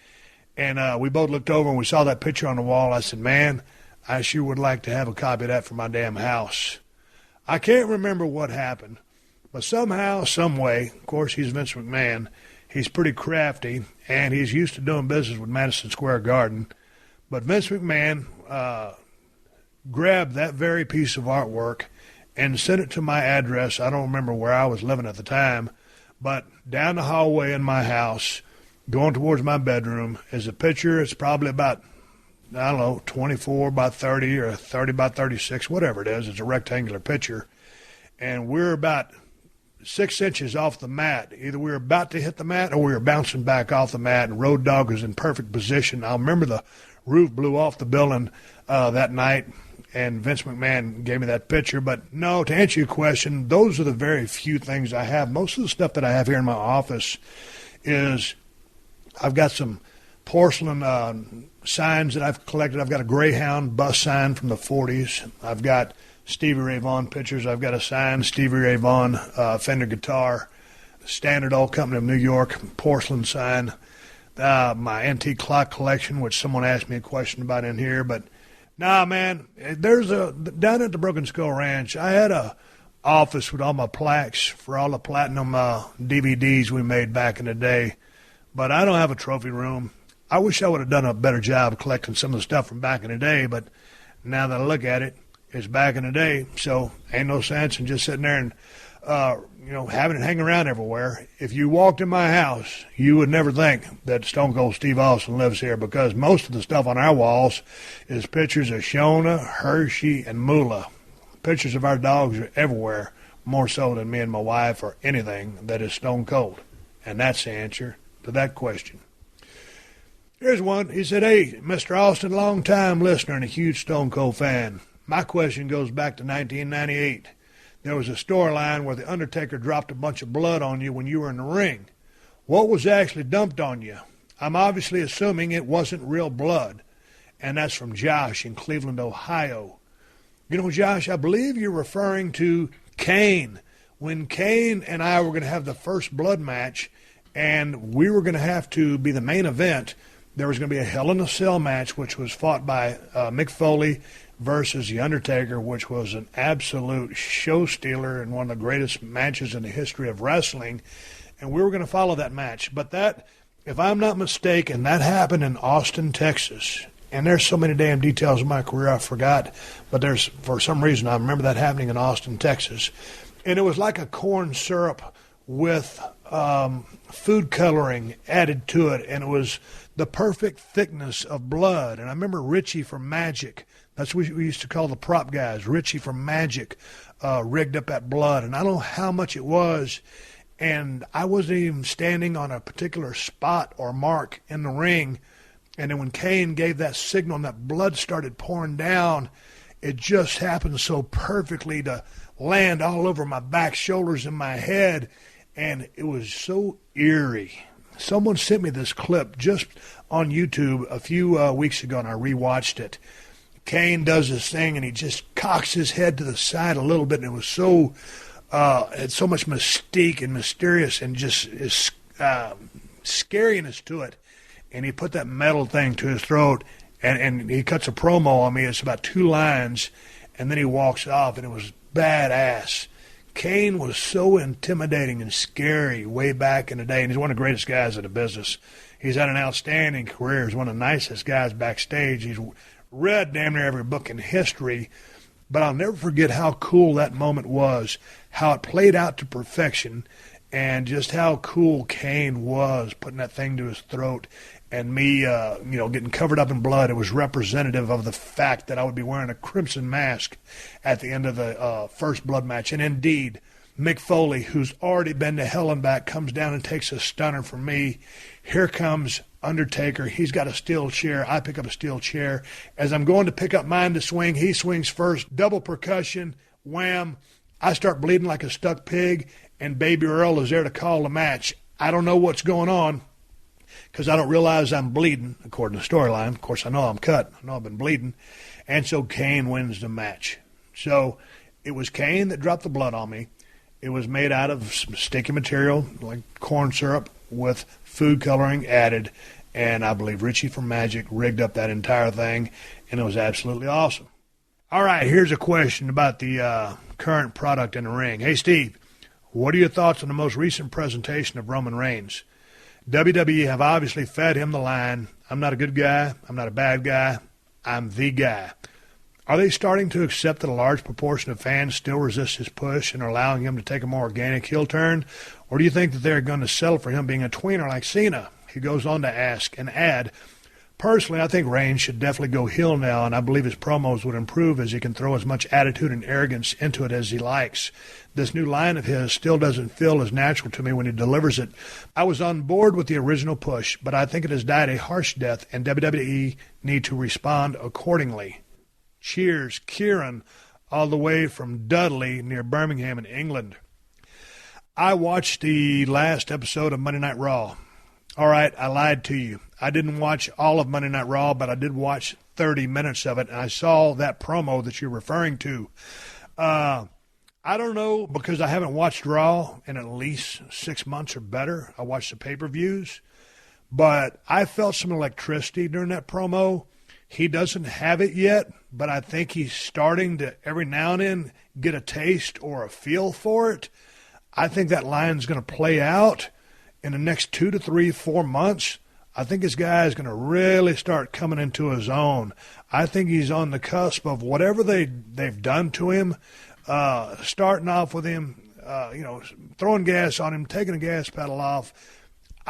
And we both looked over and we saw that picture on the wall. I said, man, I sure would like to have a copy of that for my damn house. I can't remember what happened, but somehow, some way, of course, he's Vince McMahon. He's pretty crafty, and he's used to doing business with Madison Square Garden. But Vince McMahon grabbed that very piece of artwork and sent it to my address. I don't remember where I was living at the time, but down the hallway in my house, going towards my bedroom, is a picture. It's probably about, I don't know, 24 by 30 or 30 by 36, whatever it is. It's a rectangular picture. And we're about 6 inches off the mat. Either we were about to hit the mat or we were bouncing back off the mat, and Road Dogg was in perfect position. I remember the roof blew off the building that night, and Vince McMahon gave me that picture. But no, to answer your question, those are the very few things I have. Most of the stuff that I have here in my office is I've got some porcelain signs that I've collected. I've got a Greyhound bus sign from the 40s. I've got Stevie Ray Vaughan pictures. I've got a signed Stevie Ray Vaughan Fender guitar, Standard Oil Company of New York porcelain sign. My antique clock collection, which someone asked me a question about in here. But nah, man, down at the Broken Skull Ranch, I had a office with all my plaques for all the platinum DVDs we made back in the day. But I don't have a trophy room. I wish I would have done a better job collecting some of the stuff from back in the day, but now that I look at it, it's back in the day, so ain't no sense in just sitting there and having it hang around everywhere. If you walked in my house, you would never think that Stone Cold Steve Austin lives here, because most of the stuff on our walls is pictures of Shona, Hershey, and Moolah. Pictures of our dogs are everywhere, more so than me and my wife or anything that is Stone Cold. And that's the answer to that question. Here's one. He said, hey, Mr. Austin, long-time listener and a huge Stone Cold fan. My question goes back to 1998. There was a storyline where The Undertaker dropped a bunch of blood on you when you were in the ring. What was actually dumped on you? I'm obviously assuming it wasn't real blood. And that's from Josh in Cleveland, Ohio. You know, Josh, I believe you're referring to Kane. When Kane and I were going to have the first blood match, and we were going to have to be the main event, there was going to be a Hell in a Cell match, which was fought by Mick Foley versus The Undertaker, which was an absolute show stealer and one of the greatest matches in the history of wrestling. And we were going to follow that match. But that, if I'm not mistaken, that happened in Austin, Texas. And there's so many damn details of my career I forgot. But there's, for some reason, I remember that happening in Austin, Texas. And it was like a corn syrup with food coloring added to it. And it was the perfect thickness of blood. And I remember Richie from Magic. That's what we used to call the prop guys. Richie from Magic rigged up that blood. And I don't know how much it was. And I wasn't even standing on a particular spot or mark in the ring. And then when Kane gave that signal and that blood started pouring down, it just happened so perfectly to land all over my back, shoulders, and my head. And it was so eerie. Someone sent me this clip just on YouTube a few weeks ago, and I rewatched it. Kane does this thing, and he just cocks his head to the side a little bit, and it was so had so much mystique and mysterious and just scariness to it. And he put that metal thing to his throat, and he cuts a promo on me. It's about 2 lines, and then he walks off, and it was badass. Kane was so intimidating and scary way back in the day, and he's one of the greatest guys in the business. He's had an outstanding career. He's one of the nicest guys backstage. He's read damn near every book in history, but I'll never forget how cool that moment was, how it played out to perfection, and just how cool Kane was putting that thing to his throat. and me, getting covered up in blood, it was representative of the fact that I would be wearing a crimson mask at the end of the first blood match. And indeed, Mick Foley, who's already been to hell and back, comes down and takes a stunner from me. Here comes Undertaker. He's got a steel chair. I pick up a steel chair. As I'm going to pick up mine to swing, he swings first. Double percussion. Wham. I start bleeding like a stuck pig, and Baby Earl is there to call the match. I don't know what's going on because I don't realize I'm bleeding, according to the storyline. Of course, I know I'm cut. I know I've been bleeding. And so Kane wins the match. So it was Kane that dropped the blood on me. It was made out of some sticky material like corn syrup with food coloring added, and I believe Richie from Magic rigged up that entire thing, and it was absolutely awesome. All right, here's a question about the current product in the ring. Hey, Steve, what are your thoughts on the most recent presentation of Roman Reigns? WWE have obviously fed him the line, I'm not a good guy, I'm not a bad guy, I'm the guy. Are they starting to accept that a large proportion of fans still resist his push and are allowing him to take a more organic heel turn? Or do you think that they're going to settle for him being a tweener like Cena? He goes on to ask and add, personally, I think Reigns should definitely go heel now, and I believe his promos would improve as he can throw as much attitude and arrogance into it as he likes. This new line of his still doesn't feel as natural to me when he delivers it. I was on board with the original push, but I think it has died a harsh death, and WWE need to respond accordingly. Cheers, Kieran, all the way from Dudley near Birmingham in England. I watched the last episode of Monday Night Raw. All right, I lied to you. I didn't watch all of Monday Night Raw, but I did watch 30 minutes of it, and I saw that promo that you're referring to. I don't know, because I haven't watched Raw in at least 6 months or better. I watched the pay-per-views, but I felt some electricity during that promo. He doesn't have it yet, but I think he's starting to every now and then get a taste or a feel for it. I think that line's going to play out in the next 2 to 3, 4 months. I think this guy is going to really start coming into his own. I think he's on the cusp of whatever they've done to him, starting off with him, throwing gas on him, taking the gas pedal off.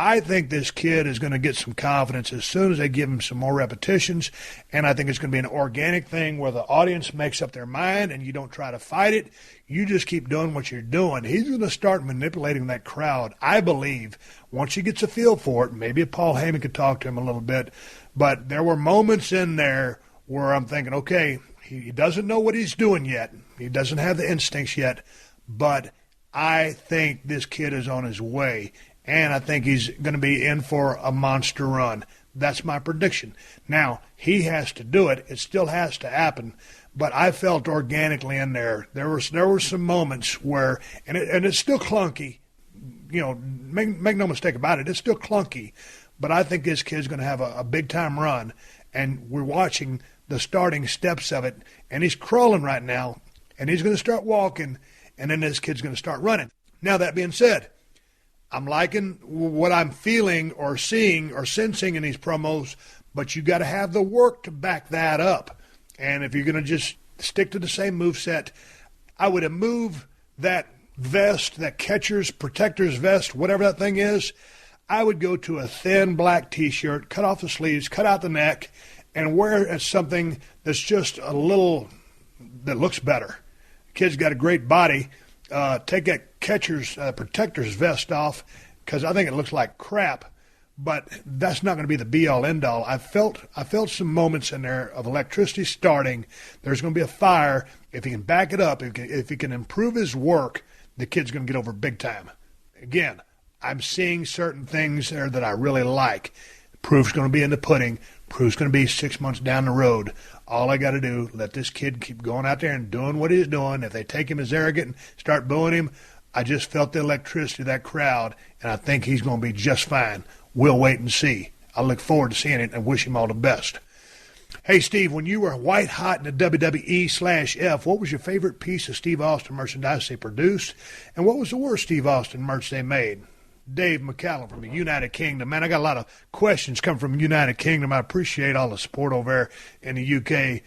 I think this kid is going to get some confidence as soon as they give him some more repetitions, and I think it's going to be an organic thing where the audience makes up their mind and you don't try to fight it. You just keep doing what you're doing. He's going to start manipulating that crowd, I believe, once he gets a feel for it. Maybe Paul Heyman could talk to him a little bit, but there were moments in there where I'm thinking, okay, he doesn't know what he's doing yet. He doesn't have the instincts yet, but I think this kid is on his way. And I think he's going to be in for a monster run. That's my prediction. Now, he has to do it. It still has to happen. But I felt organically in there. There were some moments where, and it's still clunky. Make no mistake about it. It's still clunky. But I think this kid's going to have a big-time run. And we're watching the starting steps of it. And he's crawling right now. And he's going to start walking. And then this kid's going to start running. Now, that being said, I'm liking what I'm feeling or seeing or sensing in these promos, but you got to have the work to back that up. And if you're going to just stick to the same moveset, I would move that vest, that catcher's, protector's vest, whatever that thing is, I would go to a thin black T-shirt, cut off the sleeves, cut out the neck, and wear it as something that's just a little, that looks better. The kid's got a great body. Take that catcher's protector's vest off because I think it looks like crap, but that's not going to be the be-all, end-all. I felt some moments in there of electricity starting. There's going to be a fire. If he can back it up, if he can improve his work, the kid's going to get over big time. Again, I'm seeing certain things there that I really like. Proof's going to be in the pudding. Proof's going to be 6 months down the road. All I got to do, let this kid keep going out there and doing what he's doing. If they take him as arrogant and start booing him, I just felt the electricity of that crowd, and I think he's going to be just fine. We'll wait and see. I look forward to seeing it and wish him all the best. Hey, Steve, when you were white hot in the WWE/F, what was your favorite piece of Steve Austin merchandise they produced, and what was the worst Steve Austin merch they made? Dave McCallum from the United Kingdom. Man, I got a lot of questions coming from the United Kingdom. I appreciate all the support over there in the UK.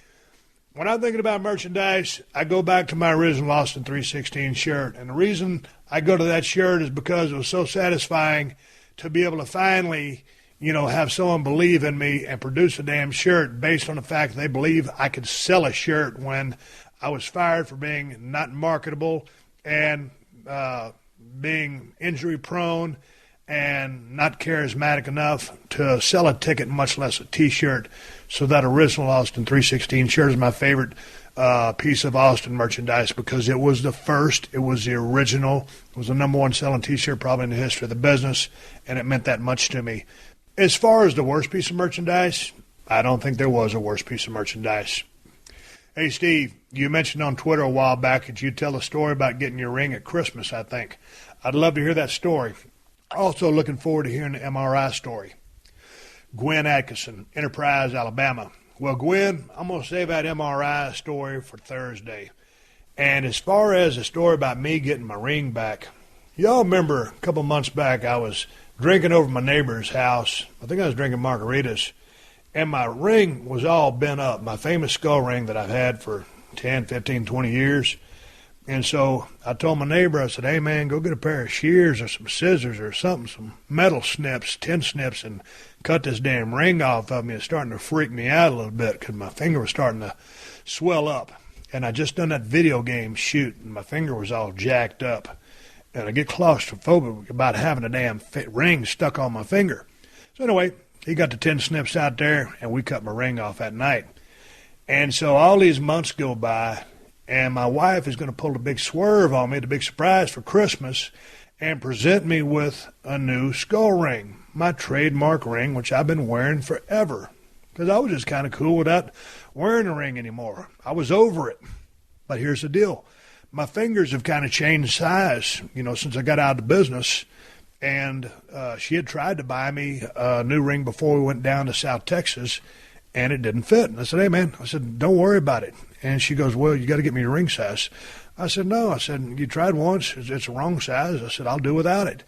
When I'm thinking about merchandise, I go back to my original Austin 316 shirt. And the reason I go to that shirt is because it was so satisfying to be able to finally, have someone believe in me and produce a damn shirt based on the fact they believe I could sell a shirt when I was fired for being not marketable and being injury prone and not charismatic enough to sell a ticket, much less a T-shirt. So that original Austin 316 shirt is my favorite piece of Austin merchandise because it was the first, it was the original, it was the number one selling T-shirt probably in the history of the business, and it meant that much to me. As far as the worst piece of merchandise, I don't think there was a worst piece of merchandise. Hey, Steve, you mentioned on Twitter a while back that you'd tell a story about getting your ring at Christmas, I think. I'd love to hear that story. Also looking forward to hearing the MRI story. Gwen Atkinson, Enterprise, Alabama. Well, Gwen, I'm going to save that MRI story for Thursday. And as far as the story about me getting my ring back, y'all remember a couple months back I was drinking over my neighbor's house. I think I was drinking margaritas. And my ring was all bent up, my famous skull ring that I've had for 10, 15, 20 years. And so I told my neighbor, I said, hey, man, go get a pair of shears or some scissors or something, some metal snips, tin snips, and cut this damn ring off of me. It's starting to freak me out a little bit because my finger was starting to swell up. And I just done that video game shoot, and my finger was all jacked up. And I get claustrophobic about having a damn ring stuck on my finger. So anyway, he got the tin snips out there, and we cut my ring off that night. And so all these months go by, and my wife is going to pull a big swerve on me, the big surprise for Christmas, and present me with a new skull ring, my trademark ring, which I've been wearing forever, because I was just kind of cool without wearing a ring anymore. I was over it. But here's the deal. My fingers have kind of changed size, since I got out of the business. And she had tried to buy me a new ring before we went down to South Texas, and it didn't fit. And I said, hey, man, don't worry about it. And she goes, well, you got to get me your ring size. I said, no. I said, you tried once. It's the wrong size. I said, I'll do without it.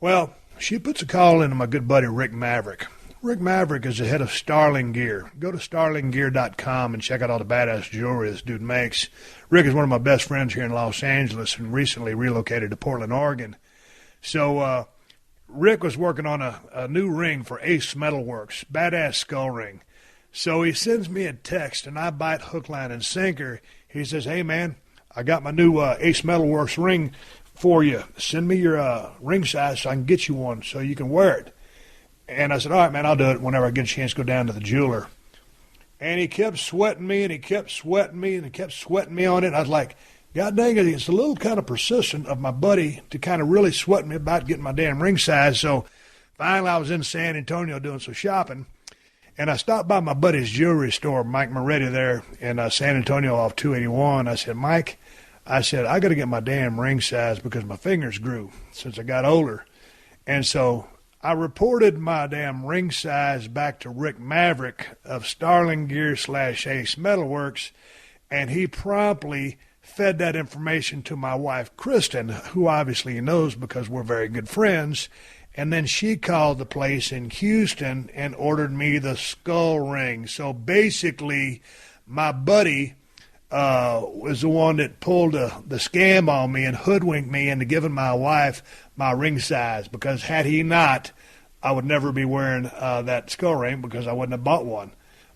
Well, she puts a call into my good buddy Rick Maverick. Rick Maverick is the head of Starling Gear. Go to starlinggear.com and check out all the badass jewelry this dude makes. Rick is one of my best friends here in Los Angeles and recently relocated to Portland, Oregon. So Rick was working on a new ring for Ace Metalworks, badass skull ring. So he sends me a text, and I bite hook, line, and sinker. He says, hey, man, I got my new Ace Metalworks ring for you. Send me your ring size so I can get you one so you can wear it. And I said, all right, man, I'll do it whenever I get a chance to go down to the jeweler. And he kept sweating me, and he kept sweating me, and he kept sweating me on it. And I was like, God dang it, it's a little kind of persistent of my buddy to kind of really sweat me about getting my damn ring size. So finally I was in San Antonio doing some shopping, and I stopped by my buddy's jewelry store, Mike Moretti, there in San Antonio off 281. I said, Mike, I got to get my damn ring size because my fingers grew since I got older. And so I reported my damn ring size back to Rick Maverick of Starling Gear / Ace Metalworks, and he promptly fed that information to my wife, Kristen, who obviously he knows because we're very good friends. And then she called the place in Houston and ordered me the skull ring. So basically, my buddy was the one that pulled the scam on me and hoodwinked me into giving my wife my ring size, because had he not, I would never be wearing that skull ring because I wouldn't have bought one.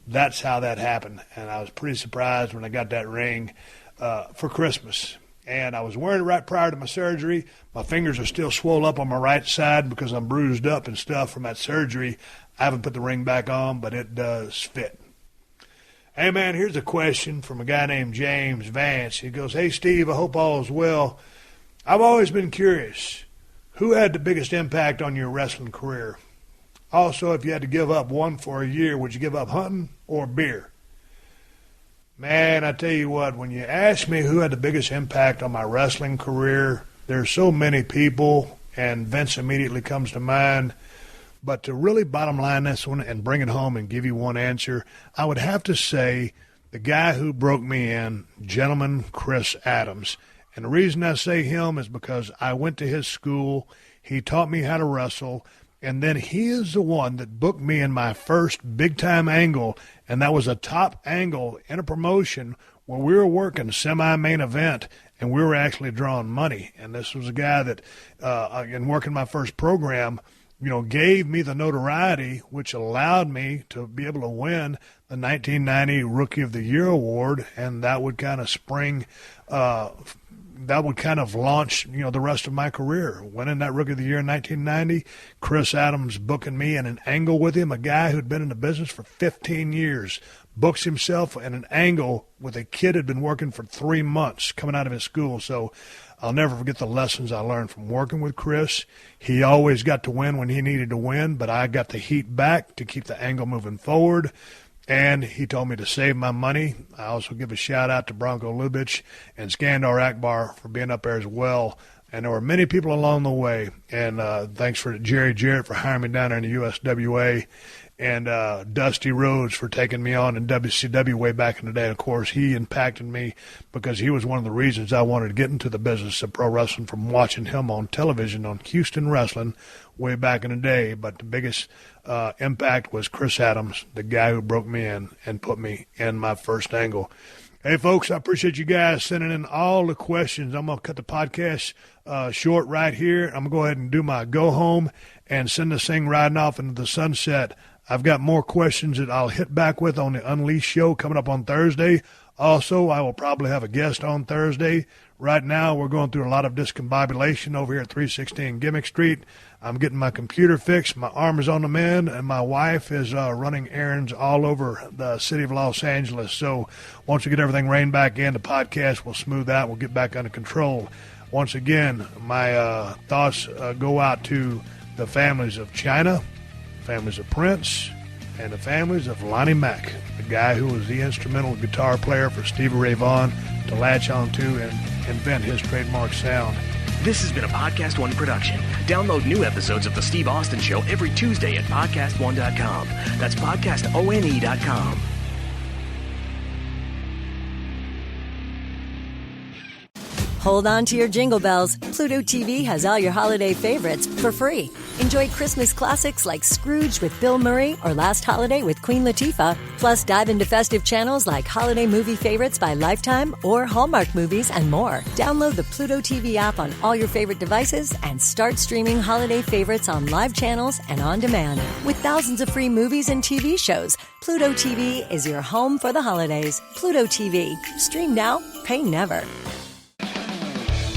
That's how that happened. And I was pretty surprised when I got that ring for Christmas. And I was wearing it right prior to my surgery. My fingers are still swole up on my right side because I'm bruised up and stuff from that surgery. I haven't put the ring back on, but it does fit. Hey, man, here's a question from a guy named James Vance. He goes, hey, Steve, I hope all is well. I've always been curious, who had the biggest impact on your wrestling career? Also, if you had to give up one for a year, would you give up hunting or beer? Man, I tell you what, when you ask me who had the biggest impact on my wrestling career, there's so many people, and Vince immediately comes to mind. But to really bottom line this one and bring it home and give you one answer, I would have to say the guy who broke me in, gentleman Chris Adams. And the reason I say him is because I went to his school, he taught me how to wrestle, and then he is the one that booked me in my first big-time angle, and that was a top angle in a promotion where we were working semi-main event, and we were actually drawing money. And this was a guy that, in working my first program, gave me the notoriety, which allowed me to be able to win the 1990 Rookie of the Year award, and that would kind of launch, the rest of my career. Winning that Rookie of the Year in 1990, Chris Adams booking me in an angle with him, a guy who'd been in the business for 15 years, books himself in an angle with a kid who'd been working for 3 months coming out of his school. So I'll never forget the lessons I learned from working with Chris. He always got to win when he needed to win, but I got the heat back to keep the angle moving forward. And he told me to save my money. I also give a shout-out to Bronco Lubitsch and Skandar Akbar for being up there as well. And there were many people along the way. And thanks for Jerry Jarrett for hiring me down there in the USWA. And Dusty Rhodes for taking me on in WCW way back in the day. Of course, he impacted me because he was one of the reasons I wanted to get into the business of pro wrestling from watching him on television on Houston Wrestling way back in the day. But the biggest impact was Chris Adams, the guy who broke me in and put me in my first angle. Hey, folks, I appreciate you guys sending in all the questions. I'm going to cut the podcast short right here. I'm going to go ahead and do my go home and send this thing riding off into the sunset. I've got more questions that I'll hit back with on the Unleashed show coming up on Thursday. Also, I will probably have a guest on Thursday. Right now, we're going through a lot of discombobulation over here at 316 Gimmick Street. I'm getting my computer fixed. My arm is on the mend, and my wife is running errands all over the city of Los Angeles. So once we get everything reined back in, the podcast will smooth out. We'll get back under control. Once again, my thoughts go out to the families of China, families of Prince, and the families of Lonnie Mack, the guy who was the instrumental guitar player for Stevie Ray Vaughan to latch onto and invent his trademark sound. This has been a Podcast One production. Download new episodes of The Steve Austin Show every Tuesday at PodcastOne.com. That's PodcastOne.com. Hold on to your jingle bells. Pluto TV has all your holiday favorites for free. Enjoy Christmas classics like Scrooge with Bill Murray or Last Holiday with Queen Latifah. Plus, dive into festive channels like Holiday Movie Favorites by Lifetime or Hallmark Movies and more. Download the Pluto TV app on all your favorite devices and start streaming holiday favorites on live channels and on demand. With thousands of free movies and TV shows, Pluto TV is your home for the holidays. Pluto TV. Stream now, pay never.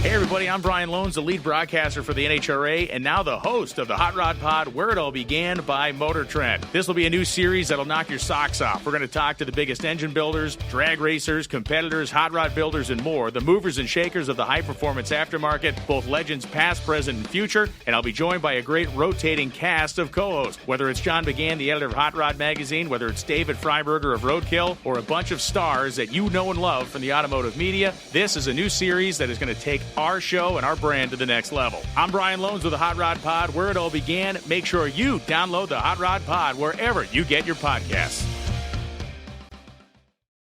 Hey everybody, I'm Brian Lones, the lead broadcaster for the NHRA, and now the host of the Hot Rod Pod, Where It All Began by Motor Trend. This will be a new series that'll knock your socks off. We're going to talk to the biggest engine builders, drag racers, competitors, hot rod builders, and more, the movers and shakers of the high-performance aftermarket, both legends past, present, and future, and I'll be joined by a great rotating cast of co-hosts. Whether it's John McGann, the editor of Hot Rod Magazine, whether it's David Freiberger of Roadkill, or a bunch of stars that you know and love from the automotive media, this is a new series that is going to take our show and our brand to the next level. I'm Brian Lones with the Hot Rod Pod, Where It All Began. Make sure you download the Hot Rod Pod wherever you get your podcasts.